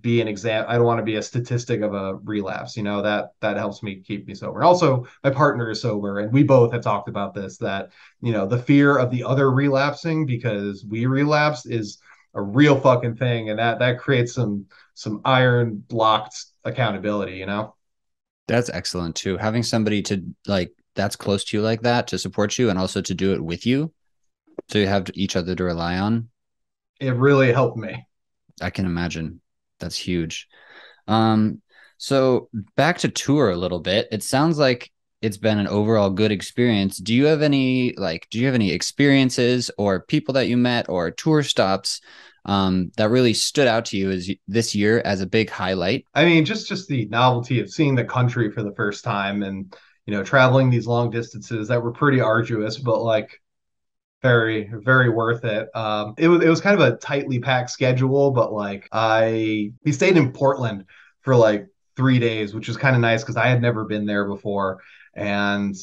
S3: be an exam. I don't want to be a statistic of a relapse. That helps me keep me sober. And also, my partner is sober, and we both have talked about this. That the fear of the other relapsing because we relapsed is a real fucking thing, and that creates some iron locked accountability.
S2: That's excellent too. Having somebody to like that's close to you like that to support you and also to do it with you. So you have each other to rely on.
S3: It really helped me.
S2: I can imagine. That's huge. Um, so back to tour a little bit. It sounds like it's been an overall good experience. Do you have any experiences or people that you met or tour stops that really stood out to you as this year as a big highlight?
S3: I mean, just the novelty of seeing the country for the first time, and traveling these long distances that were pretty arduous, but like very worth it. It was kind of a tightly packed schedule, but like we stayed in Portland for like 3 days, which was kind of nice because I had never been there before, and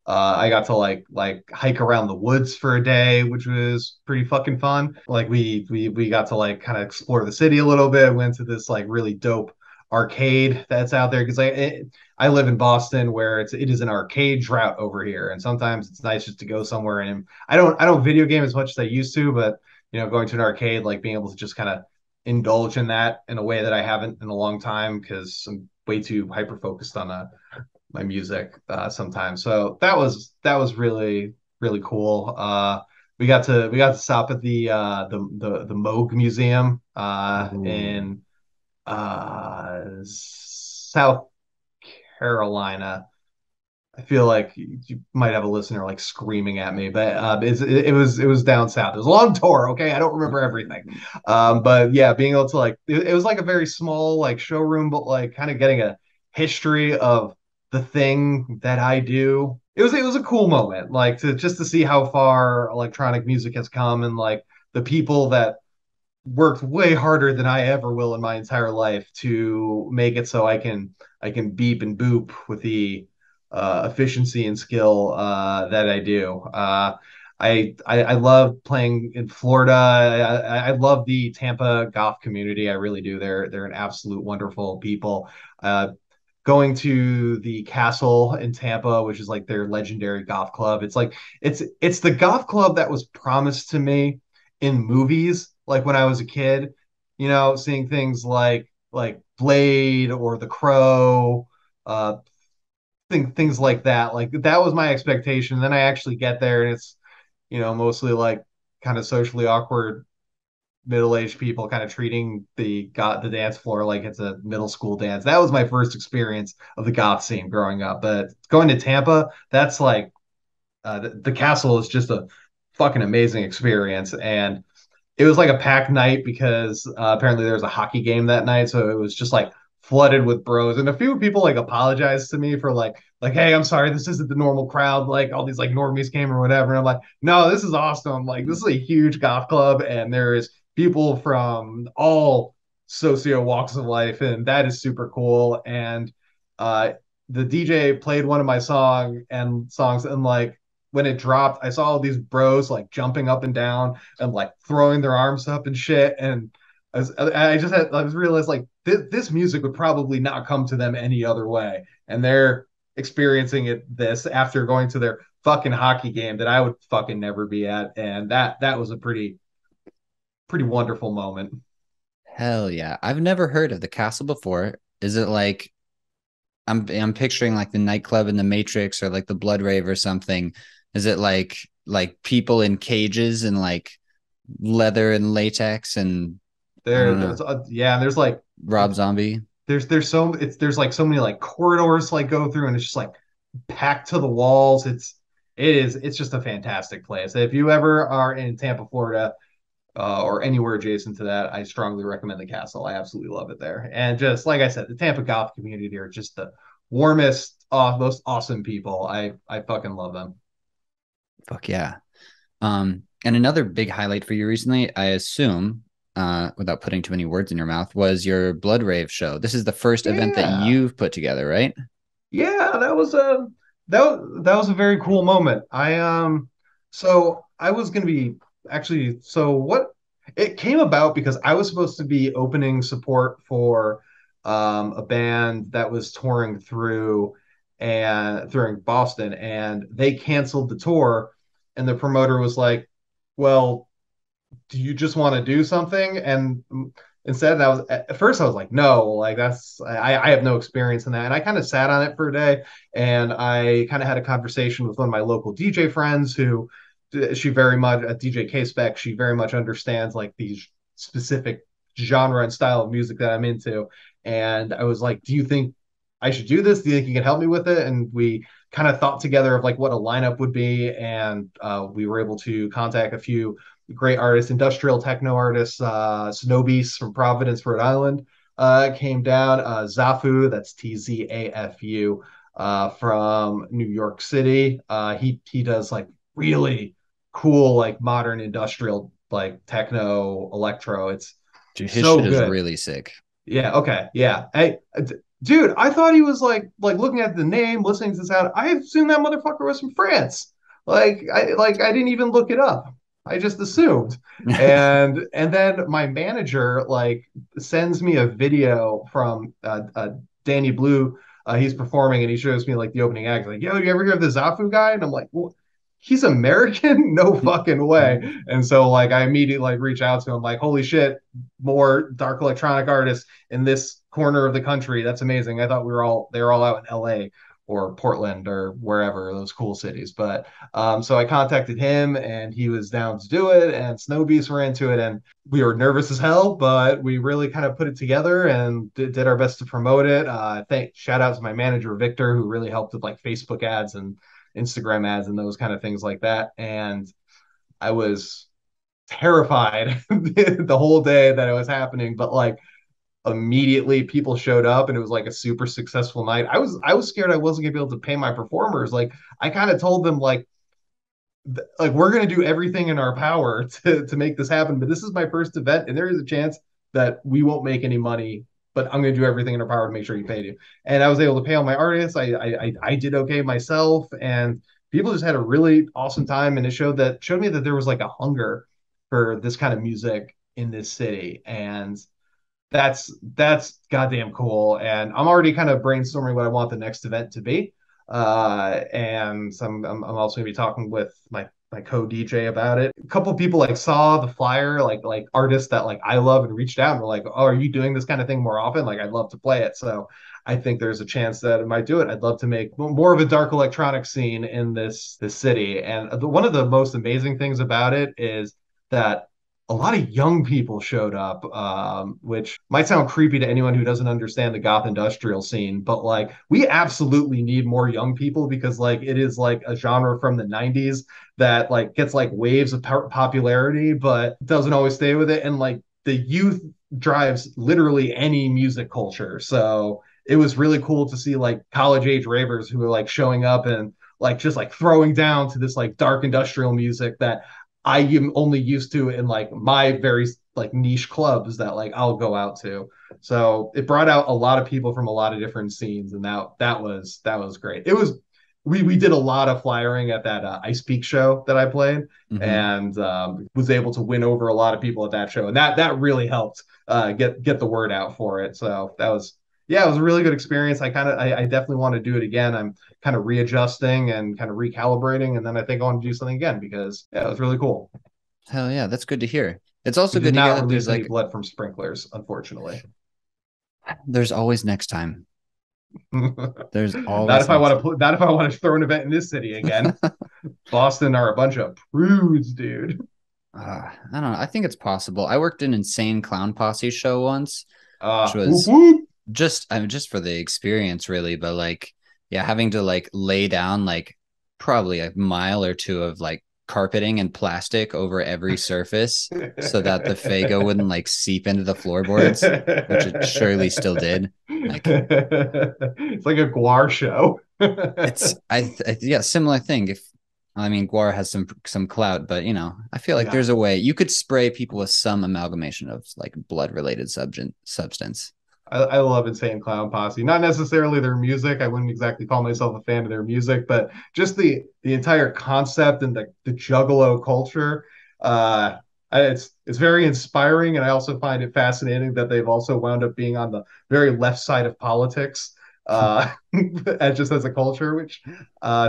S3: I got to like hike around the woods for a day, which was pretty fucking fun. Like we got to like kind of explore the city a little bit. Went to this like really dope arcade that's out there because I live in Boston where it is an arcade drought over here, and sometimes it's nice just to go somewhere. And I don't video game as much as I used to, but going to an arcade, like being able to just kind of indulge in that in a way that I haven't in a long time because I'm way too hyper focused on my music sometimes. So that was really cool. We got to stop at the Moog Museum
S2: Ooh.
S3: in South Carolina. I feel like you might have a listener like screaming at me, but it was down south. It was a long tour. Okay, I don't remember everything, but yeah, being able to like it was like a very small like showroom, but like kind of getting a history of the thing that I do. It was a cool moment, like to see how far electronic music has come, and like the people that worked way harder than I ever will in my entire life to make it so I can beep and boop with the efficiency and skill that I do. I love playing in Florida. I love the Tampa goth community. I really do. They're an absolute wonderful people. Uh, Going to the castle in Tampa, which is like their legendary golf club. It's like it's the golf club that was promised to me in movies, like when I was a kid, seeing things like Blade or The Crow, uh, things like that. Like that was my expectation. Then I actually get there and it's mostly like kind of socially awkward middle-aged people kind of treating the dance floor like it's a middle school dance. That was my first experience of the goth scene growing up. But going to Tampa, that's like the castle is just a fucking amazing experience. And it was like a packed night because apparently there was a hockey game that night, so it was just like flooded with bros. And a few people like apologized to me for like, hey, I'm sorry, this isn't the normal crowd. Like all these like normies came or whatever. And I'm like, no, this is awesome. Like this is a huge golf club, and there is people from all socio walks of life, and that is super cool. And uh, the DJ played one of my songs, and like when it dropped, I saw all these bros like jumping up and down and like throwing their arms up and shit. And I just realized like this music would probably not come to them any other way, and they're experiencing this after going to their fucking hockey game that I would fucking never be at, and that was a pretty wonderful moment.
S2: Hell yeah. I've never heard of the castle before. Is it like I'm picturing like the nightclub in the Matrix or like the Blood Rave or something. Is it like people in cages and like leather and latex and I don't know,
S3: Yeah, and there's like
S2: Rob Zombie?
S3: there's like so many like corridors to like go through, and it's just like packed to the walls. It's just a fantastic place. If you ever are in Tampa, Florida, or anywhere adjacent to that, I strongly recommend the castle. I absolutely love it there. And just like I said, the Tampa Goth community are just the warmest, most awesome people. I fucking love them.
S2: Fuck yeah. And another big highlight for you recently, I assume, without putting too many words in your mouth, was your Blood Rave show. This is the first event that
S3: Yeah,
S2: you've put together, right?
S3: yeah, that was a very cool moment. So I was gonna be actually so what it came about because I was supposed to be opening support for a band that was touring through Boston, and they canceled the tour, and the promoter was like, well, do you just want to do something? And instead, I was at first I was like, no, like I have no experience in that. And I kind of sat on it for a day, and I kind of had a conversation with one of my local DJ friends who she very much DJ K Spec. She very much understands like these specific genre and style of music that I'm into. And I was like, do you think I should do this? Do you think you can help me with it? And we kind of thought together of like what a lineup would be. And we were able to contact a few great artists, industrial techno artists, Snowbeast from Providence, Rhode Island, came down. Zafu, that's Tzafu, from New York City. He does like really cool, like modern industrial, like techno, electro. It's
S2: Dude, his
S3: so
S2: shit is
S3: good.
S2: really sick.
S3: Yeah. Okay. Yeah. Hey, dude, I thought he was like looking at the name, listening to the sound. I assumed that motherfucker was from France. I didn't even look it up. I just assumed. And then my manager like sends me a video from Danny Blue. He's performing and he shows me like the opening act. Like, yo, you ever hear of the Zafu guy? And I'm like, well, he's American? No fucking way. And so like I immediately like reach out to him like, holy shit, more dark electronic artists in this corner of the country. That's amazing. I thought they were all out in LA or Portland or wherever, those cool cities. But so I contacted him and he was down to do it, and Snowbeast were into it, and we were nervous as hell, but we really kind of put it together and did our best to promote it. Shout out to my manager Victor, who really helped with like Facebook ads and Instagram ads and those kind of things like that. And I was terrified the whole day that it was happening, but like immediately people showed up and it was like a super successful night. I was scared I wasn't gonna be able to pay my performers. Like I kind of told them like we're gonna do everything in our power to make this happen, but this is my first event and there is a chance that we won't make any money, but I'm gonna do everything in our power to make sure you paid you. And I was able to pay all my artists. I did okay myself, and people just had a really awesome time, and it showed me that there was like a hunger for this kind of music in this city. And that's goddamn cool. And I'm already kind of brainstorming what I want the next event to be. And so I'm also gonna be talking with my co-DJ about it. A couple of people like saw the flyer, like artists that like I love, and reached out and were like, "Oh, are you doing this kind of thing more often? Like, I'd love to play it." So I think there's a chance that I might do it. I'd love to make more of a dark electronic scene in this city. And one of the most amazing things about it is that a lot of young people showed up, which might sound creepy to anyone who doesn't understand the goth industrial scene, but like we absolutely need more young people because like it is like a genre from the 90s that like gets like waves of popularity, but doesn't always stay with it. And like the youth drives literally any music culture. So it was really cool to see like college age ravers who are like showing up and like just like throwing down to this like dark industrial music that I am only used to in like my very like niche clubs that like I'll go out to. So it brought out a lot of people from a lot of different scenes, and that was great. It was we did a lot of flyering at that Ice Peak show that I played, and was able to win over a lot of people at that show, and that really helped get the word out for it. So that was yeah, it was a really good experience. I definitely want to do it again. I'm kind of readjusting and kind of recalibrating, and then I think I want to do something again because yeah, it was really cool.
S2: Hell yeah, that's good to hear. It's also
S3: We
S2: good
S3: did
S2: to hear
S3: not
S2: that
S3: release
S2: there's
S3: any
S2: like
S3: blood from sprinklers, unfortunately.
S2: there's always next time. There's
S3: Not
S2: always
S3: if I
S2: next
S3: want to not if I want to throw an event in this city again.
S2: time.
S3: Boston are a bunch of prudes, dude.
S2: I don't know. I think it's possible. I worked an Insane Clown Posse show once, which
S3: Whoop
S2: was
S3: whoop.
S2: just for the experience, really. But like, yeah, having to like lay down like probably a mile or two of like carpeting and plastic over every surface so that the Fago wouldn't like seep into the floorboards, which it surely still did. Like,
S3: It's like a guar show.
S2: it's yeah, similar thing. If I mean, Guar has some clout, but you know, I feel like
S3: Yeah.
S2: there's a way you could spray people with some amalgamation of like blood related substance.
S3: I love Insane Clown Posse. Not necessarily their music. I wouldn't exactly call myself a fan of their music, but just the entire concept and the Juggalo culture. It's very inspiring, and I also find it fascinating that they've also wound up being on the very left side of politics, just as a culture.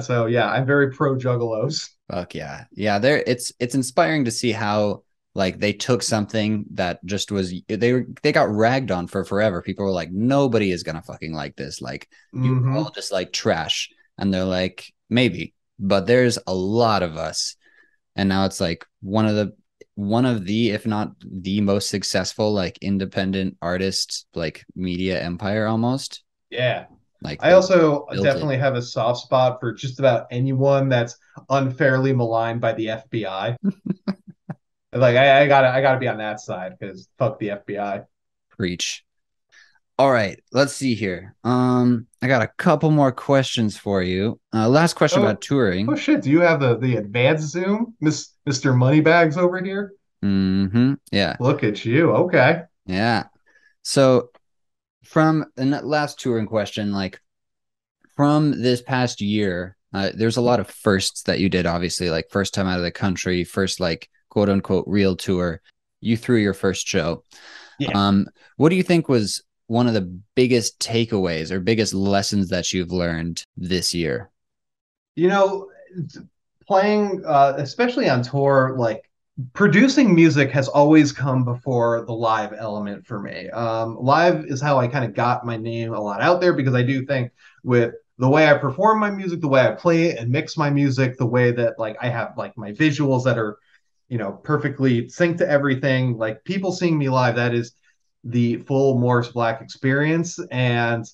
S3: So yeah, I'm very pro Juggalos.
S2: Fuck yeah, yeah. There, it's inspiring to see how like they took something that just was they got ragged on for forever. People were like, nobody is gonna fucking like this. Like you
S3: Mm-hmm.
S2: all just like trash, and they're like, maybe, but there's a lot of us and now it's like one of the if not the most successful like independent artists like media empire almost.
S3: Yeah.
S2: Like
S3: I
S2: they
S3: also
S2: built it.
S3: definitely have a soft spot for just about anyone that's unfairly maligned by the FBI. Like I gotta be on that side because fuck the FBI.
S2: Preach. All right, let's see here. I got a couple more questions for you. Last question about
S3: Oh, oh
S2: touring.
S3: shit! Do you have the advanced zoom, Mister Moneybags over here?
S2: Yeah.
S3: Look at you. Okay.
S2: Yeah. So from the last touring question, like from this past year, there's a lot of firsts that you did, obviously, like first time out of the country, first like quote unquote real tour. You threw your first show.
S3: Yeah.
S2: What do you think was one of the biggest takeaways or biggest lessons that you've learned this year?
S3: You know, playing, especially on tour, like producing music has always come before the live element for me. Live is how I kind of got my name a lot out there because I do think with the way I perform my music, the way I play and mix my music, the way that like I have like my visuals that are, perfectly synced to everything, like people seeing me live, that is the full Moris Blak experience. And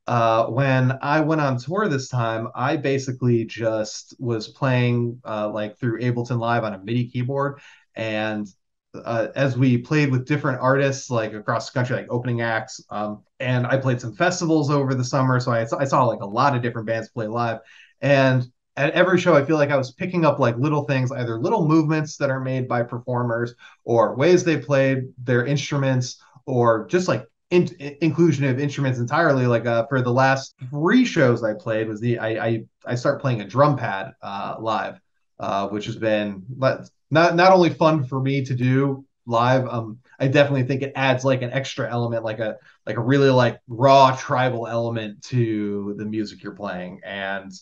S3: when I went on tour this time, I basically just was playing like through Ableton Live on a MIDI keyboard. And as we played with different artists like across the country, like opening acts, and I played some festivals over the summer. So I saw like a lot of different bands play live. And at every show, I feel like I was picking up like little things, either little movements that are made by performers or ways they played their instruments or just like inclusion of instruments entirely. Like for the last three shows I played was I start playing a drum pad live, which has been not only fun for me to do live. I definitely think it adds like an extra element, like a really like raw tribal element to the music you're playing. And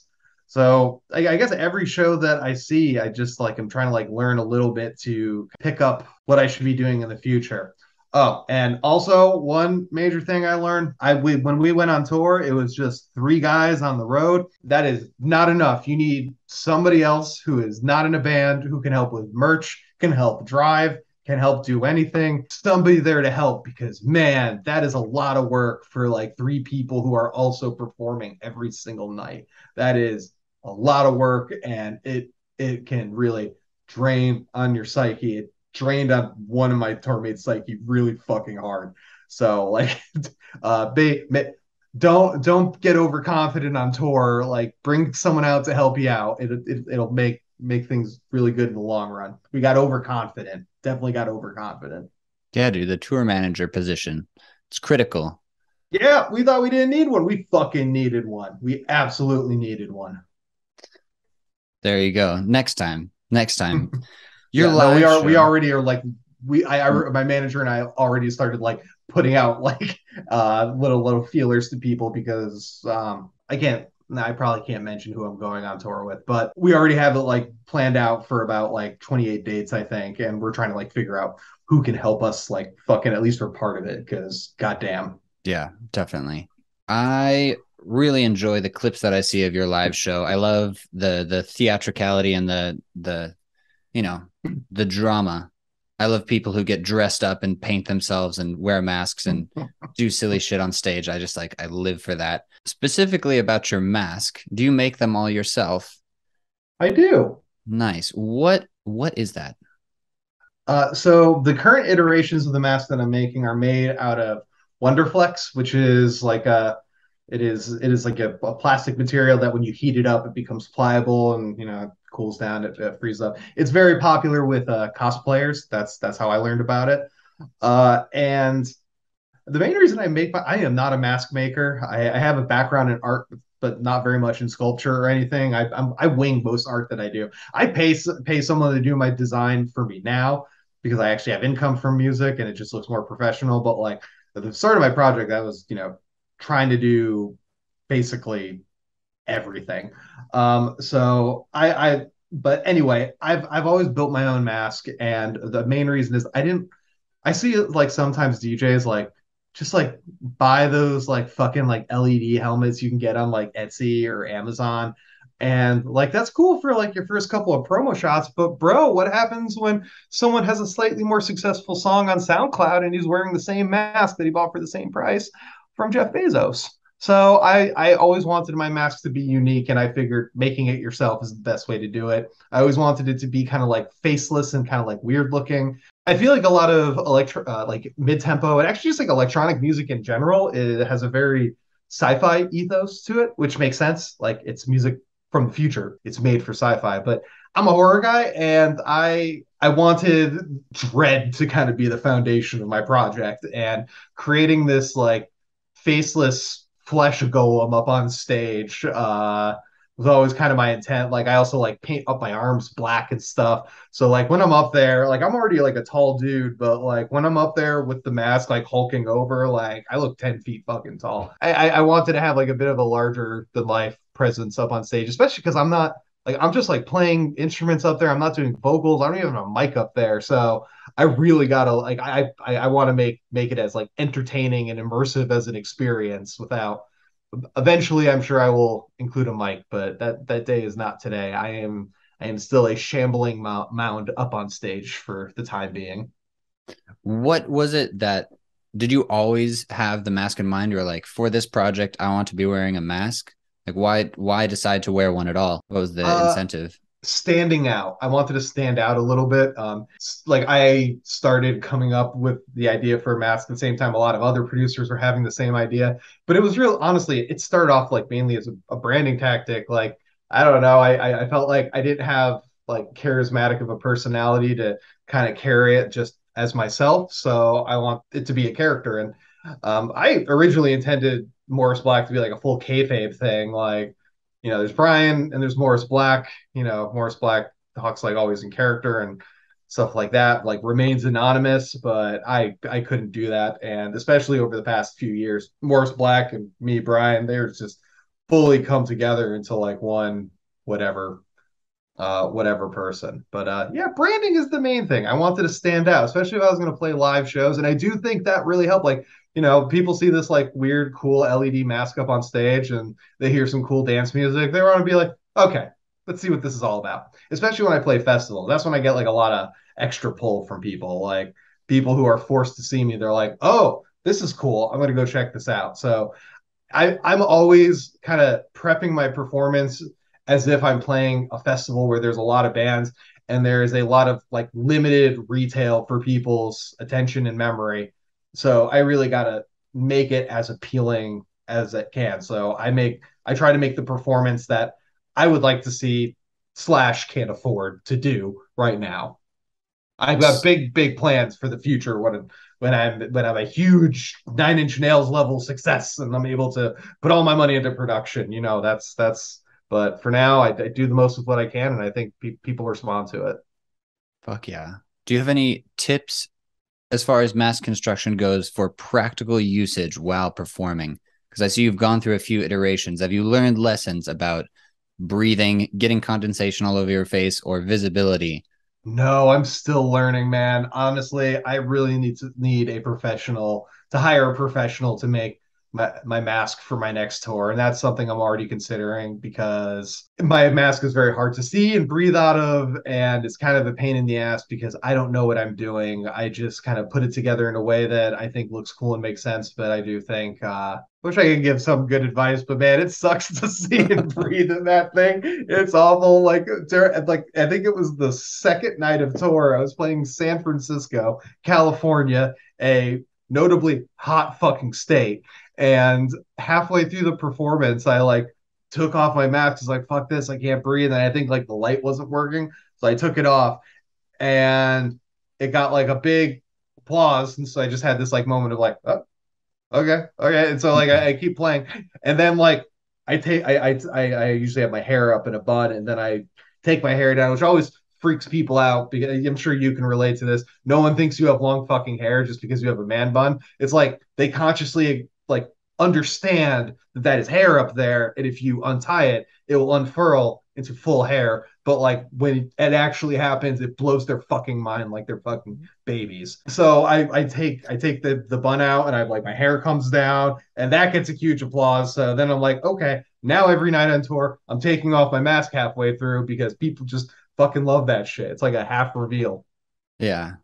S3: so I guess every show that I see, I just like I'm trying to like learn a little bit to pick up what I should be doing in the future. Oh, and also one major thing I learned, when we went on tour, it was just three guys on the road. That is not enough. You need somebody else who is not in a band, who can help with merch, can help drive, can help do anything. Somebody there to help because man, that is a lot of work for like three people who are also performing every single night. That is a lot of work and it can really drain on your psyche. It drained on one of my tour mates' psyche really fucking hard. So like, they don't get overconfident on tour. Like, bring someone out to help you out. It'll make things really good in the long run. We got overconfident. Definitely got overconfident.
S2: Yeah, dude, the tour manager position. It's critical.
S3: Yeah, we thought we didn't need one. We fucking needed one. We absolutely needed one.
S2: There you go. Next time. Next time. Your
S3: Yeah, no,
S2: live
S3: we
S2: show.
S3: already are like my manager and I already started like putting out like little feelers to people because I probably can't mention who I'm going on tour with, but we already have it like planned out for about like 28 dates, I think, and we're trying to like figure out who can help us like fucking at least for part of it because goddamn.
S2: Yeah, definitely. I really enjoy the clips that I see of your live show. I love the theatricality and the you know, the drama. I love people who get dressed up and paint themselves and wear masks and do silly shit on stage. I live for that. Specifically about your mask, do you make them all yourself?
S3: I do.
S2: Nice. What is that?
S3: So the current iterations of the mask that I'm making are made out of Wonderflex, which is like it is like a plastic material that when you heat it up, it becomes pliable and it cools down, it freezes up. It's very popular with cosplayers. That's how I learned about it. And the main reason I am not a mask maker. I have a background in art, but not very much in sculpture or anything. I wing most art that I do. I pay someone to do my design for me now because I actually have income from music and it just looks more professional. But like at the start of my project, I was trying to do basically everything. But anyway, I've always built my own mask, and the main reason is I see like sometimes DJs like just like buy those like fucking like LED helmets you can get on like Etsy or Amazon. And like that's cool for like your first couple of promo shots, but bro, what happens when someone has a slightly more successful song on SoundCloud and he's wearing the same mask that he bought for the same price from Jeff Bezos? So I always wanted my mask to be unique, and I figured making it yourself is the best way to do it. I always wanted it to be kind of like faceless and kind of like weird looking. I feel like a lot of like mid tempo, and actually just like electronic music in general, it has a very sci-fi ethos to it, which makes sense. Like it's music from the future. It's made for sci-fi, but I'm a horror guy, and I wanted dread to kind of be the foundation of my project, and creating this like faceless flesh golem up on stage was always kind of my intent. Like I also like paint up my arms black and stuff. So like when I'm up there, like I'm already like a tall dude, but like when I'm up there with the mask like hulking over, like I look 10 feet fucking tall. I wanted to have like a bit of a larger than life presence up on stage, especially because I'm not like I'm just like playing instruments up there. I'm not doing vocals. I don't even have a mic up there. So I really gotta like I want to make it as like entertaining and immersive as an experience without eventually I'm sure I will include a mic, but that day is not today. I am still a shambling mound up on stage for the time being.
S2: What was it that did you always have the mask in mind? You're like, for this project, I want to be wearing a mask. Like, why decide to wear one at all? What was the
S3: Uh
S2: incentive?
S3: Standing out. I wanted to stand out a little bit. Like I started coming up with the idea for a mask at the same time a lot of other producers were having the same idea. But it was real, honestly, it started off like mainly as a branding tactic. Like, I don't know, I felt like I didn't have like charismatic of a personality to kind of carry it just as myself. So I want it to be a character. And I originally intended Moris Blak to be like a full kayfabe thing, like there's Brian and there's Moris Blak. Moris Blak talks like always in character and stuff like that, like remains anonymous, but I couldn't do that. And especially over the past few years, Moris Blak and me, Brian, they're just fully come together into like one whatever whatever person. But yeah, branding is the main thing. I wanted to stand out, especially if I was going to play live shows. And I do think that really helped. Like, people see this like weird, cool LED mask up on stage and they hear some cool dance music. They want to be like, okay, let's see what this is all about. Especially when I play festivals. That's when I get like a lot of extra pull from people, like people who are forced to see me. They're like, oh, this is cool. I'm going to go check this out. So I'm always kind of prepping my performance as if I'm playing a festival where there's a lot of bands and there is a lot of like limited retail for people's attention and memory. So I really got to make it as appealing as it can. So I try to make the performance that I would like to see slash can't afford to do right now. I've got big plans for the future when I'm a huge 9 Inch Nails level success and I'm able to put all my money into production. That's. But for now, I do the most with what I can, and I think people respond to it.
S2: Fuck yeah. Do you have any tips as far as mask construction goes for practical usage while performing? Because I see you've gone through a few iterations. Have you learned lessons about breathing, getting condensation all over your face, or visibility?
S3: No, I'm still learning, man. Honestly, I really need a professional to hire a professional to make my mask for my next tour. And that's something I'm already considering because my mask is very hard to see and breathe out of. And it's kind of a pain in the ass because I don't know what I'm doing. I just kind of put it together in a way that I think looks cool and makes sense. But I do think wish I could give some good advice, but man, it sucks to see and breathe in that thing. It's awful. Like I think it was the second night of tour. I was playing San Francisco, California, a notably hot fucking state. And halfway through the performance, I like took off my mask. It's like, fuck this, I can't breathe. And I think like the light wasn't working. So I took it off and it got like a big applause. And so I just had this like moment of like, oh, okay. And so like I keep playing, and then like I usually have my hair up in a bun, and then I take my hair down, which always freaks people out because I'm sure you can relate to this. No one thinks you have long fucking hair just because you have a man bun. It's like they consciously like understand that that is hair up there, and if you untie it, it will unfurl into full hair. But like when it actually happens, it blows their fucking mind like they're fucking babies. So I take the bun out and I like my hair comes down and that gets a huge applause. So then I'm like, okay, Now every night on tour, I'm taking off my mask halfway through because people just fucking love that shit. It's like a half reveal.
S2: Yeah.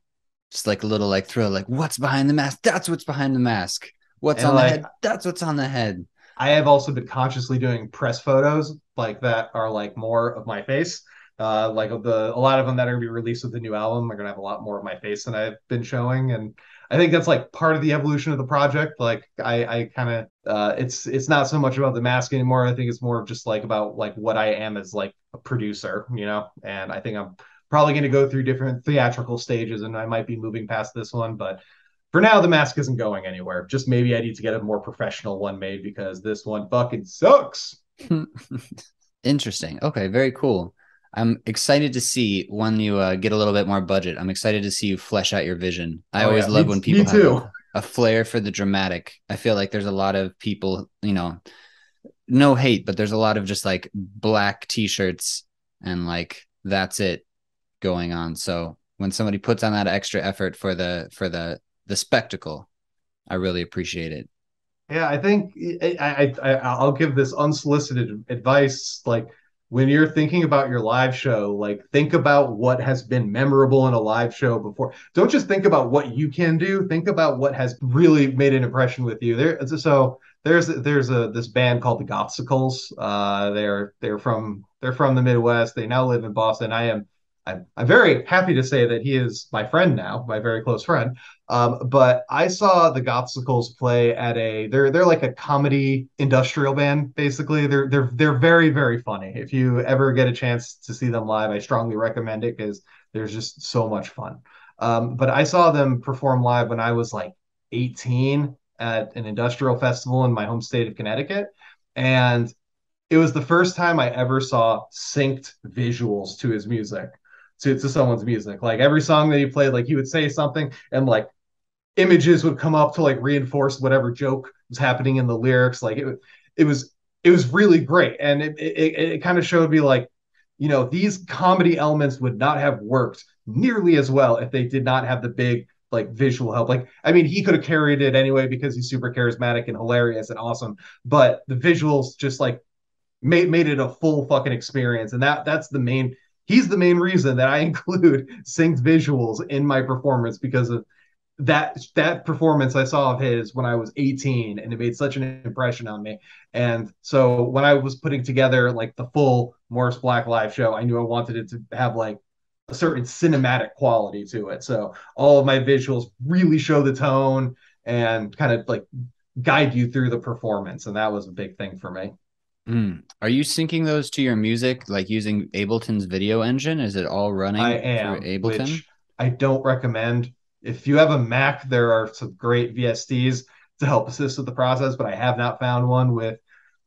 S2: Just like a little like thrill, like what's behind the mask? That's what's behind the mask. What's
S3: And
S2: on the
S3: like
S2: head? That's what's on the head.
S3: I have also been consciously doing press photos like that are like more of my face. Like a lot of them that are gonna be released with the new album are gonna have a lot more of my face than I've been showing, and I think that's like part of the evolution of the project. Like I kind of it's not so much about the mask anymore. I think it's more of just like about like what I am as like a producer, you know. And I think I'm probably going to go through different theatrical stages, and I might be moving past this one, but for now, the mask isn't going anywhere. Just maybe I need to get a more professional one made because this one fucking sucks.
S2: Interesting. Okay, very cool. I'm excited to see when you get a little bit more budget. I'm excited to see you flesh out your vision. I
S3: Oh
S2: always
S3: yeah,
S2: love when
S3: me
S2: people have
S3: too.
S2: a flair for the dramatic. I feel like there's a lot of people, no hate, but there's a lot of just like black t-shirts and like that's it going on. So when somebody puts on that extra effort for the spectacle, I really appreciate it.
S3: Yeah, I think I'll give this unsolicited advice. Like when you're thinking about your live show, like think about what has been memorable in a live show before. Don't just think about what you can do. Think about what has really made an impression with you. There's this band called the Gothsicles. They're from the Midwest. They now live in Boston. I'm very happy to say that he is my friend now, my very close friend. But I saw the Gothsicles play at they're like a comedy industrial band, basically. They're very, very funny. If you ever get a chance to see them live, I strongly recommend it because there's just so much fun. But I saw them perform live when I was like 18 at an industrial festival in my home state of Connecticut. And it was the first time I ever saw synced visuals to his music, to someone's music. Like every song that he played, like he would say something and like images would come up to like reinforce whatever joke was happening in the lyrics. Like it was it was really great, and it kind of showed me like, these comedy elements would not have worked nearly as well if they did not have the big like visual help. Like, I mean, he could have carried it anyway because he's super charismatic and hilarious and awesome, but the visuals just like made it a full fucking experience, and that's the main. He's the main reason that I include synced visuals in my performance because of that performance I saw of his when I was 18, and it made such an impression on me. And so when I was putting together like the full Moris Blak live show, I knew I wanted it to have like a certain cinematic quality to it. So all of my visuals really show the tone and kind of like guide you through the performance, and that was a big thing for me.
S2: Are you syncing those to your music, like using Ableton's video engine? Is it all
S3: I
S2: running through
S3: am,
S2: Ableton?
S3: which I don't recommend. If you have a Mac, there are some great VSTs to help assist with the process, but I have not found one with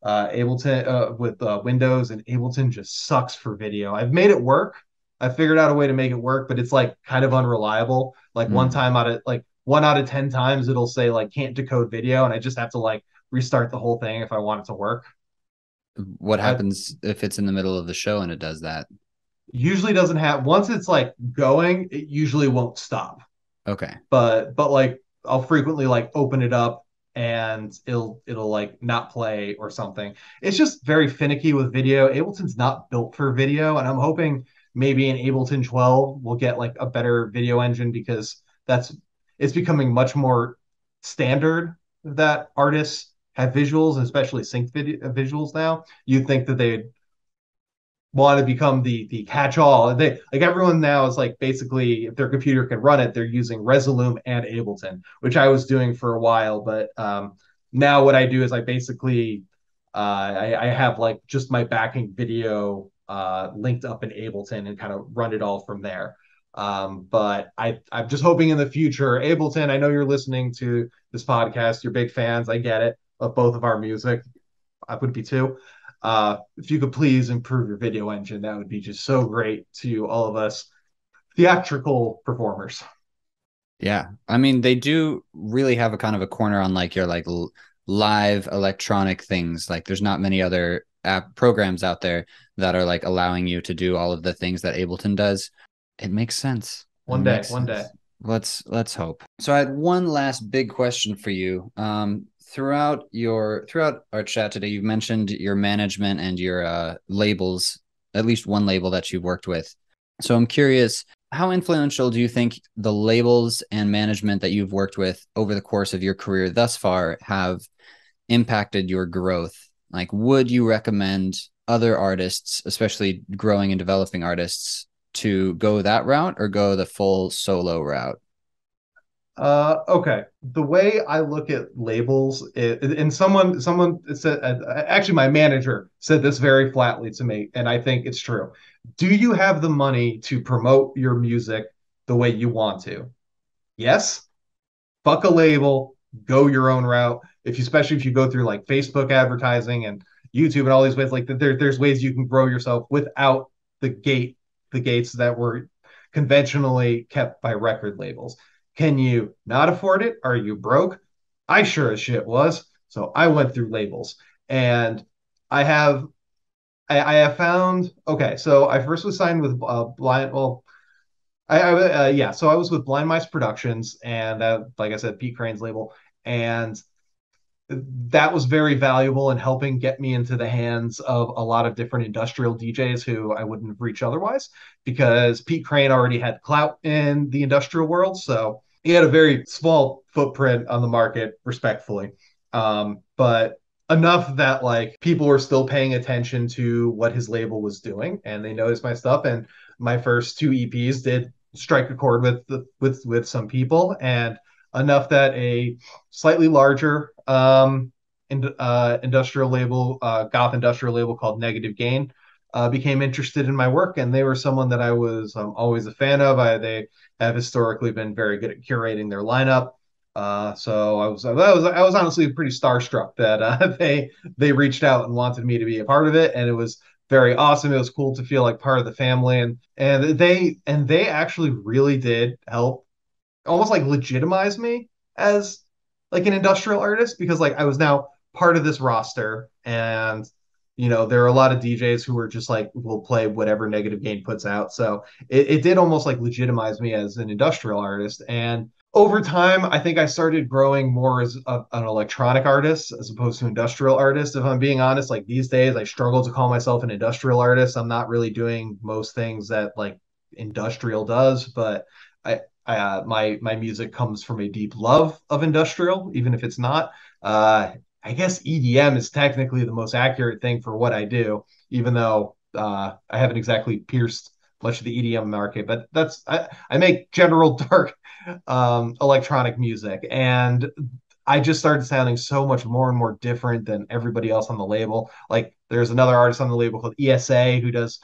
S3: Ableton with Windows, and Ableton just sucks for video. I've made it work. I figured out a way to make it work, but it's like kind of unreliable. Like
S2: Mm.
S3: one out of 10 times it'll say like can't decode video, and I just have to like restart the whole thing if I want it to work.
S2: What
S3: I
S2: happens if it's in the middle of the show and it does that?
S3: usually doesn't have once it's like going, it usually won't stop.
S2: Okay.
S3: But like I'll frequently like open it up and it'll like not play or something. It's just very finicky with video. Ableton's not built for video, and I'm hoping maybe in Ableton 12 we'll get like a better video engine because that's it's becoming much more standard that artists have visuals, especially synced visuals now. You'd think that they'd want to become the catch-all. They like everyone now is like basically if their computer can run it, they're using Resolume and Ableton, which I was doing for a while. But now what I do is I basically I have like just my backing video linked up in Ableton and kind of run it all from there. But I'm just hoping in the future, Ableton. I know you're listening to this podcast. You're big fans. I get it of both of our music. I would be too. If you could please improve your video engine, that would be just so great to all of us theatrical performers.
S2: Yeah. I mean, they do really have a kind of a corner on like your like live electronic things. Like there's not many other app programs out there that are like allowing you to do all of the things that Ableton does. It makes sense. It
S3: One day,
S2: makes
S3: one day.
S2: sense. Let's hope. So I had one last big question for you. throughout our chat today, you've mentioned your management and your labels, at least one label that you've worked with. So I'm curious, how influential do you think the labels and management that you've worked with over the course of your career thus far have impacted your growth? Like, would you recommend other artists, especially growing and developing artists, to go that route or go the full solo route?
S3: Okay. The way I look at labels, and someone said, actually, my manager said this very flatly to me, and I think it's true. Do you have the money to promote your music the way you want to? Yes. Fuck a label, go your own route. Especially if you go through like Facebook advertising and YouTube and all these ways, like there's ways you can grow yourself without the gates that were conventionally kept by record labels. Can you not afford it? Are you broke? I sure as shit was. So I went through labels, and I have I have found okay. So I first was signed with Blind. Well, yeah. So I was with Blind Mice Productions, and like I said, Pete Crane's label, and that was very valuable in helping get me into the hands of a lot of different industrial DJs who I wouldn't have reached otherwise, because Pete Crane already had clout in the industrial world. So he had a very small footprint on the market, respectfully. But enough that like people were still paying attention to what his label was doing, and they noticed my stuff. And my first two EPs did strike a chord with some people, and enough that a slightly larger industrial label, goth industrial label called Negative Gain, became interested in my work, and they were someone that I was always a fan of. They have historically been very good at curating their lineup. So I was honestly pretty starstruck that they reached out and wanted me to be a part of it, and it was very awesome. It was cool to feel like part of the family, and they actually really did help almost like legitimize me as like an industrial artist, because like I was now part of this roster, and there are a lot of DJs who are just like will play whatever Negative Gain puts out. So it did almost like legitimize me as an industrial artist. And over time, I think I started growing more as an electronic artist as opposed to industrial artist. If I'm being honest, like these days, I struggle to call myself an industrial artist. I'm not really doing most things that like industrial does, but my music comes from a deep love of industrial, even if it's not. I guess EDM is technically the most accurate thing for what I do, even though I haven't exactly pierced much of the EDM market. But I make general dark electronic music, and I just started sounding so much more and more different than everybody else on the label. Like there's another artist on the label called ESA who does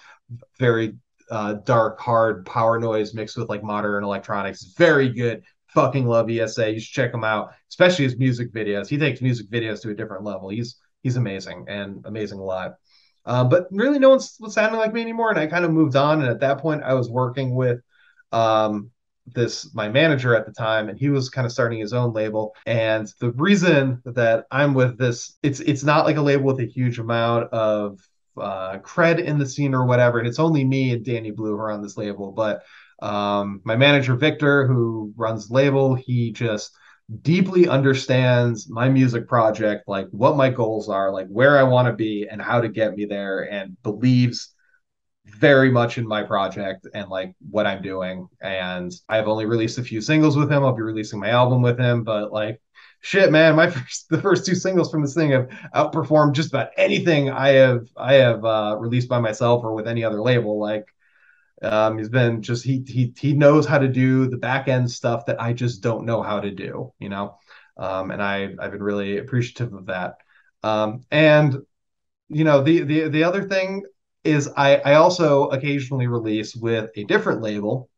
S3: very dark, hard power noise mixed with like modern electronics. Very good. Fucking love ESA. You should check him out, especially his music videos. He takes music videos to a different level. He's amazing and amazing live. But really, no one's sounding like me anymore, and I kind of moved on. And at that point, I was working with this my manager at the time, and he was kind of starting his own label. And the reason that I'm with this, it's not like a label with a huge amount of cred in the scene or whatever, and it's only me and Danny Blue who are on this label. But my manager Victor, who runs the label, he just deeply understands my music project, like what my goals are, like where I want to be and how to get me there, and believes very much in my project and like what I'm doing. And I've only released a few singles with him. I'll be releasing my album with him, but like shit, man, the first two singles from this thing have outperformed just about anything I have released by myself or with any other label. Like he's been just he knows how to do the back end stuff that I just don't know how to do, and I've been really appreciative of that. And the other thing is I also occasionally release with a different label,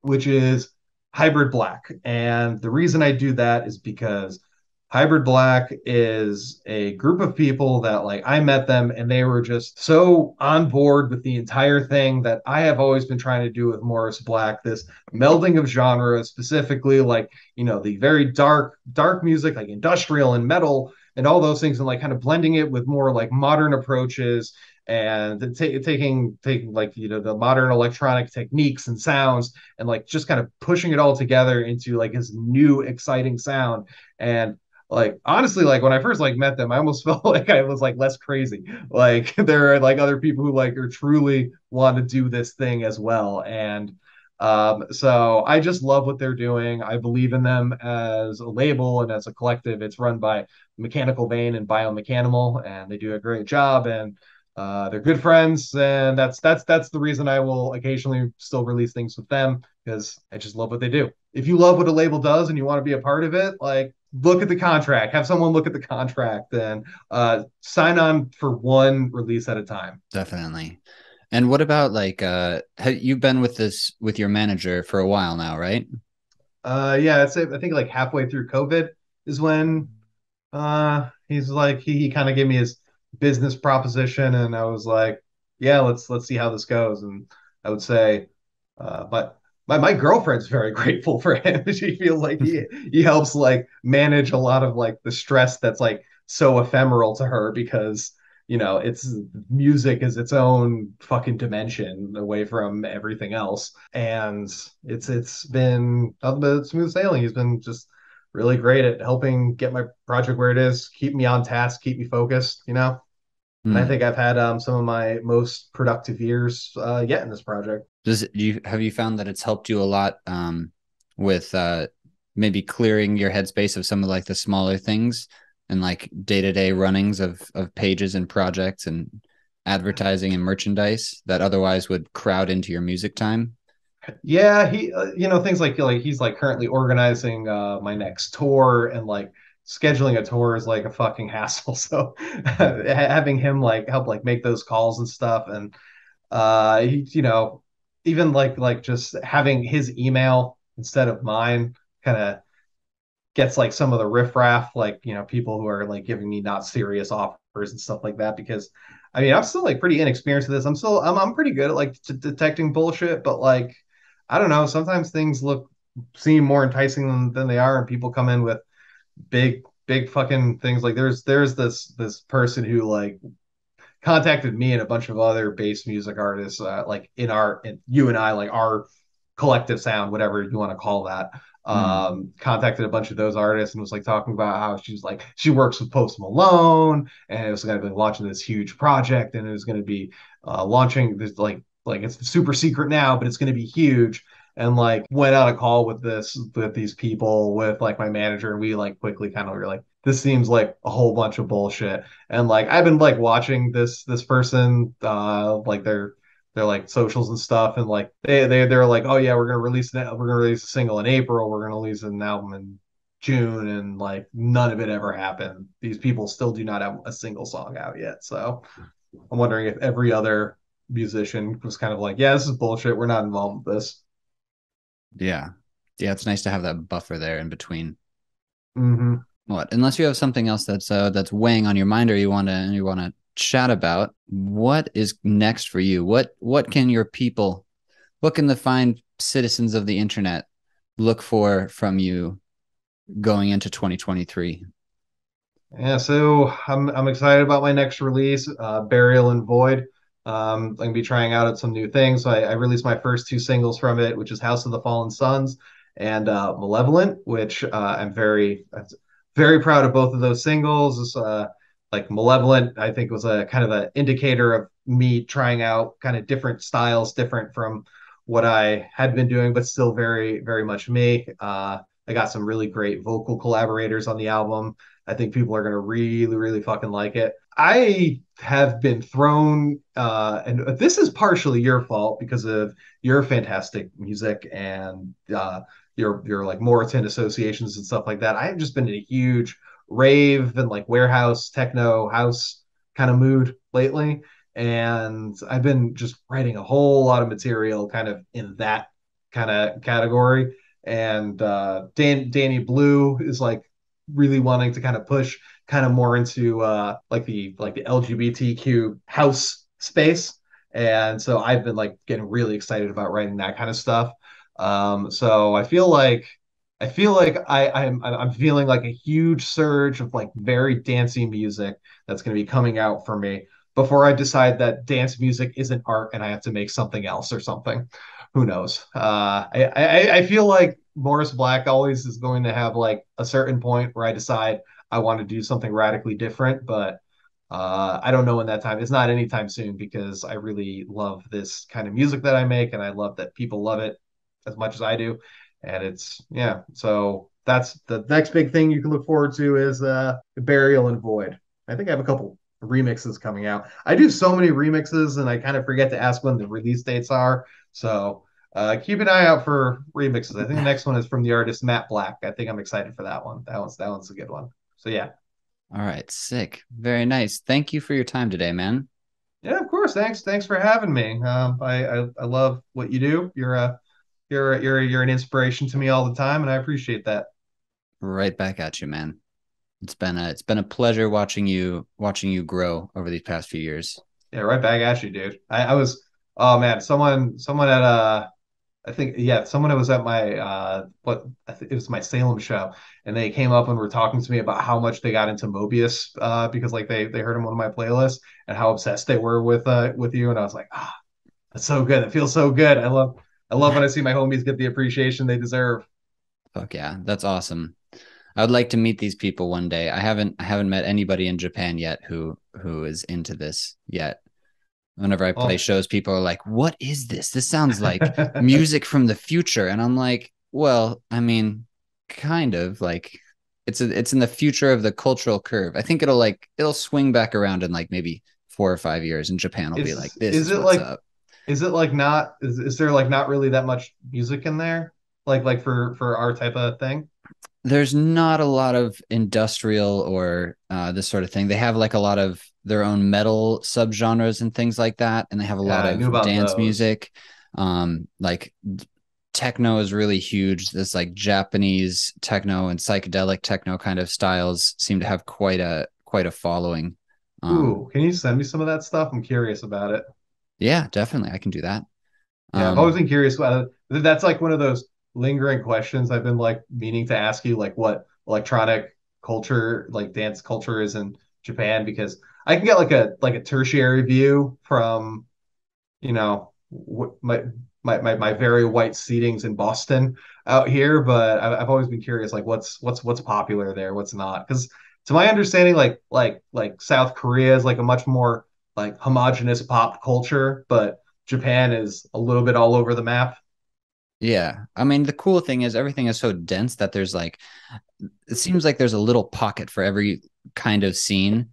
S3: which is Hybrid Blak. And the reason I do that is because Hybrid Blak is a group of people that like I met them and they were just so on board with the entire thing that I have always been trying to do with Moris Blak, this melding of genres, specifically like, the very dark music, like industrial and metal and all those things, and like kind of blending it with more like modern approaches, and taking like the modern electronic techniques and sounds, and like just kind of pushing it all together into like his new exciting sound. And like honestly, like when I first like met them, I almost felt like I was like less crazy. Like there are like other people who like are truly want to do this thing as well. And so I just love what they're doing. I believe in them as a label and as a collective. It's run by Mechanical Vein and Biomechanimal, and they do a great job. And they're good friends, and that's the reason I will occasionally still release things with them because I just love what they do. If you love what a label does and you want to be a part of it, like look at the contract, have someone look at the contract, and sign on for one release at a time.
S2: Definitely. And what about like have you been with this with your manager for a while now, right?
S3: Yeah, I think like halfway through COVID is when he's like he kind of gave me his business proposition, and I was like, yeah, let's see how this goes. And I would say, but my girlfriend's very grateful for him. She feels like he helps like manage a lot of like the stress that's like so ephemeral to her because it's music is its own fucking dimension away from everything else, and it's been nothing but smooth sailing. He's been just really great at helping get my project where it is, keep me on task, keep me focused. And I
S2: Hmm.
S3: think I've had some of my most productive years yet in this project.
S2: Does you have you found that it's helped you a lot with maybe clearing your headspace of some of like the smaller things and like day-to-day runnings of pages and projects and advertising and merchandise that otherwise would crowd into your music time?
S3: Yeah, he things like he's like currently organizing my next tour, and like scheduling a tour is like a fucking hassle. So having him like help like make those calls and stuff, and he, even like just having his email instead of mine kind of gets like some of the riffraff, like people who are like giving me not serious offers and stuff like that. Because I mean, I'm still like pretty inexperienced at this. I'm pretty good at like detecting bullshit, but like I don't know. Sometimes things seem more enticing than they are, and people come in with big fucking things. Like there's this person who like contacted me and a bunch of other bass music artists, like in you and I, like our collective sound, whatever you want to call that.
S2: Hmm.
S3: Contacted a bunch of those artists and was like talking about how she's like she works with Post Malone, and it was going to be launching this huge project, and it was going to be launching this like it's super secret now, but it's going to be huge. And like went on a call with these people with like my manager, and we like quickly kind of were like, this seems like a whole bunch of bullshit. And like I've been like watching this person like their like socials and stuff, and like they're like, oh yeah, we're gonna release a single in April, we're gonna release an album in June, and like none of it ever happened. These people still do not have a single song out yet. So I'm wondering if every other musician was kind of like, yeah, this is bullshit, we're not involved with this.
S2: Yeah. Yeah, it's nice to have that buffer there in between.
S3: Hmm.
S2: What? Unless you have something else that's weighing on your mind or you want to chat about, what is next for you? What can your people, what can the fine citizens of the internet look for from you going into 2023?
S3: Yeah, so I'm excited about my next release, Burial and Void. I'm gonna be trying out some new things. So I released my first two singles from it, which is House of the Fallen Suns and Malevolent, which I'm very proud of both of those singles. Like Malevolent, I think was a kind of an indicator of me trying out kind of different styles, different from what I had been doing, but still very, very much me. I got some really great vocal collaborators on the album. I think people are going to really, really fucking like it. I have been thrown, and this is partially your fault because of your fantastic music and your like Moritan associations and stuff like that. I have just been in a huge rave and like warehouse techno house kind of mood lately, and I've been just writing a whole lot of material kind of in that kind of category. And Danny Blue is like really wanting to kind of push kind of more into like the LGBTQ house space. And so I've been like getting really excited about writing that kind of stuff. So I feel like I'm feeling like a huge surge of like very dancey music that's going to be coming out for me before I decide that dance music isn't art and I have to make something else or something. Who knows? I feel like Moris Blak always is going to have like a certain point where I decide I want to do something radically different, but I don't know when that time. It's not anytime soon because I really love this kind of music that I make, and I love that people love it as much as I do. And it's yeah. So that's the next big thing you can look forward to is Burial and Void. I think I have a couple remixes coming out. I do so many remixes, and I kind of forget to ask when the release dates are. So keep an eye out for remixes. I think the next one is from the artist Matt Black. I think I'm excited for that one. That one's a good one. So yeah.
S2: All right, sick. Very nice. Thank you for your time today, man.
S3: Yeah, of course. Thanks for having me. I love what you do. You're an inspiration to me all the time, and I appreciate that.
S2: Right back at you, man. It's been a pleasure watching you grow over these past few years.
S3: Yeah, right back at you, dude. I was oh man, someone at I think yeah, someone that was at my what I think it was my Salem show, and they came up and were talking to me about how much they got into Mobius because like they heard him on my playlist and how obsessed they were with you, and I was like, ah, that's so good. It feels so good. I love when I see my homies get the appreciation they deserve.
S2: Fuck yeah, that's awesome. I would like to meet these people one day. I haven't met anybody in Japan yet who is into this yet. Whenever I play
S3: Oh.
S2: shows, people are like, "What is this? This sounds like music from the future." And I'm like, "Well, I mean, kind of like it's in the future of the cultural curve. I think it'll swing back around in like maybe 4 or 5 years, and Japan will be like,
S3: Is
S2: "This
S3: is
S2: is
S3: it
S2: what's
S3: like
S2: up."
S3: is it like not is there like not really that much music in there? Like for our type of thing?
S2: There's not a lot of industrial or this sort of thing. They have like a lot of their own metal subgenres and things like that, and they have a
S3: Yeah,
S2: lot
S3: I knew
S2: of
S3: about
S2: dance
S3: those.
S2: music. Like techno is really huge. This like Japanese techno and psychedelic techno kind of styles seem to have quite a following. Um,
S3: Ooh, can you send me some of that stuff? I'm curious about it.
S2: yeah, definitely, I can do that.
S3: Yeah, I've always
S2: Um,
S3: been curious about it. That's like one of those lingering questions I've been like meaning to ask you, like what electronic culture, like dance culture is in Japan, because I can get like a tertiary view from, my very white seatings in Boston out here, but I've always been curious, like what's popular there, what's not, because to my understanding, like South Korea is like a much more like homogenous pop culture, but Japan is a little bit all over the map.
S2: yeah, I mean, the cool thing is everything is so dense that there's like it seems like there's a little pocket for every kind of scene.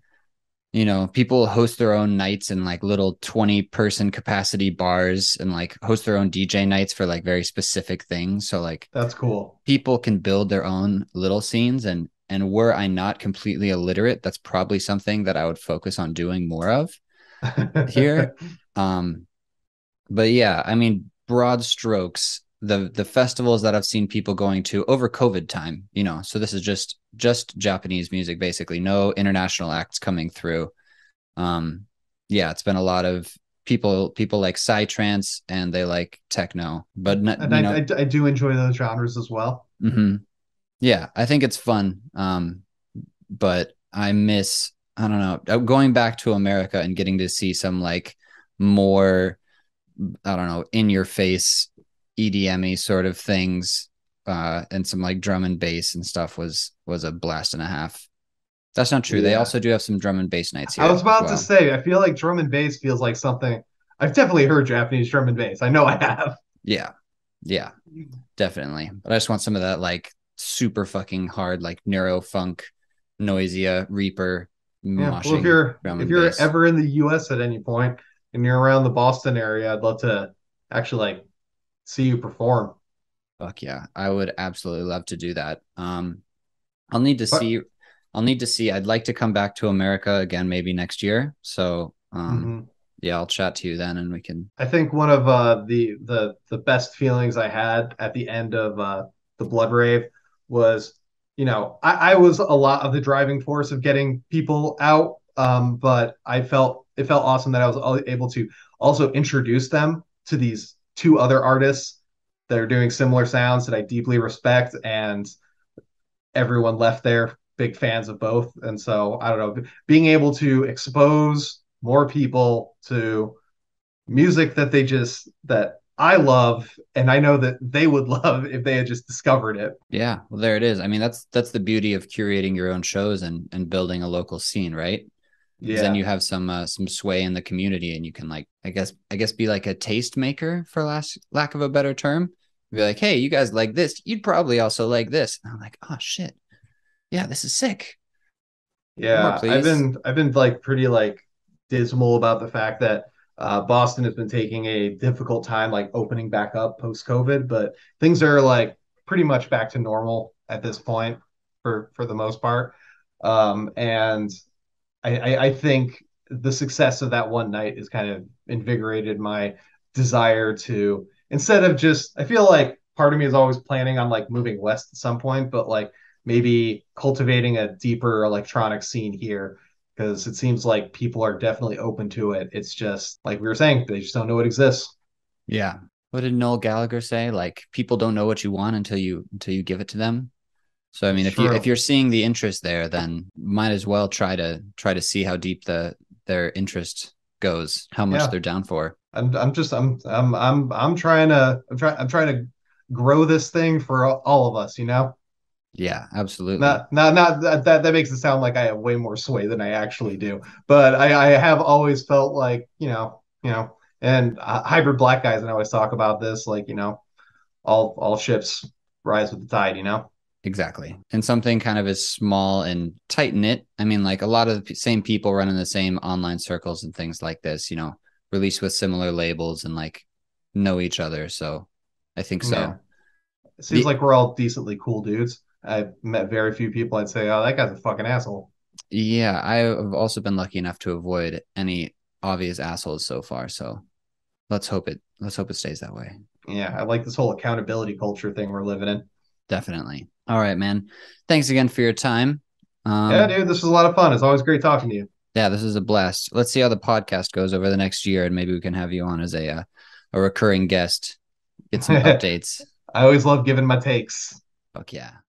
S2: People host their own nights in like little 20-person capacity bars and like host their own DJ nights for like very specific things. So like
S3: That's cool.
S2: people can build their own little scenes, and were I not completely illiterate, that's probably something that I would focus on doing more of here. Um but yeah, I mean, broad strokes, the festivals that I've seen people going to over COVID time, so this is just Japanese music, basically, no international acts coming through. Um, yeah, it's been a lot of people like psytrance and they like techno, but not,
S3: And I do enjoy those genres as well.
S2: mhm. Yeah, I think it's fun. But I don't know, going back to America and getting to see some like more, I don't know, in your face EDM-y sort of things, and some like drum and bass and stuff was a blast and a half. That's not true. They
S3: Yeah.
S2: also do have some drum and bass nights
S3: I
S2: here
S3: was
S2: as
S3: about to
S2: well.
S3: say, I feel like drum and bass feels like something I've definitely heard Japanese drum and bass. I know I have.
S2: Yeah. Yeah, definitely. But I just want some of that like super fucking hard, like neuro funk, Noisia, Reaper,
S3: Yeah. Well, if
S2: moshing
S3: you're
S2: drum
S3: if
S2: and
S3: you're
S2: bass.
S3: ever in the US at any point and you're around the Boston area, I'd love to actually like see you perform.
S2: Fuck yeah. I would absolutely love to do that. I'll need to
S3: But
S2: see I'll need to see. I'd like to come back to America again maybe next year. So
S3: mhm.
S2: yeah, I'll chat to you then and we can.
S3: I think one of the best feelings I had at the end of the Blood Rave was, I was a lot of the driving force of getting people out, but it felt awesome that I was able to also introduce them to these two other artists that are doing similar sounds that I deeply respect, and everyone left there big fans of both. And so I don't know, being able to expose more people to music that I love, and I know that they would love if they had just discovered it.
S2: Yeah, well, there it is. I mean, that's the beauty of curating your own shows and building a local scene, right? Because then
S3: Yeah,
S2: you have some sway in the community, and you can like I guess be like a taste maker for lack of a better term. Be like, hey, you guys like this? You'd probably also like this. And I'm like, oh shit, yeah, this is sick. More,
S3: yeah. I've
S2: please.
S3: been I've been like pretty like dismal about the fact that Boston has been taking a difficult time like opening back up post COVID, but things are like pretty much back to normal at this point for the most part. And I think the success of that one night has kind of invigorated my desire to, instead of just, I feel like part of me is always planning on like moving west at some point, but like maybe cultivating a deeper electronic scene here because it seems like people are definitely open to it. It's just like we were saying, they just don't know it exists.
S2: Yeah. What did Noel Gallagher say? Like people don't know what you want until you give it to them. So I
S3: It's
S2: mean, if
S3: true.
S2: you're seeing the interest there, then might as well try to see how deep their interest goes, how much
S3: Yeah.
S2: they're down for.
S3: I'm just I'm trying to I'm trying to grow this thing for all of us, you know?
S2: Yeah, absolutely.
S3: Not that makes it sound like I have way more sway than I actually do, but I have always felt like, and hybrid black guys and I always talk about this, like, all ships rise with the tide, you know?
S2: Exactly. And something kind of as small and tight knit. I mean, like a lot of the same people running the same online circles and things like this, release with similar labels and like know each other. So I think
S3: Yeah.
S2: so.
S3: It seems
S2: The
S3: like we're all decently cool dudes. I've met very few people I'd say, oh, that guy's a fucking asshole.
S2: Yeah, I have also been lucky enough to avoid any obvious assholes so far. So let's hope it stays that way.
S3: Yeah, I like this whole accountability culture thing we're living in.
S2: Definitely. All right, man. Thanks again for your time.
S3: Yeah, dude, this was a lot of fun. It's always great talking to you.
S2: Yeah, this is a blast. Let's see how the podcast goes over the next year, and maybe we can have you on as a recurring guest. Get some
S3: I
S2: updates.
S3: always love giving my takes.
S2: Fuck yeah.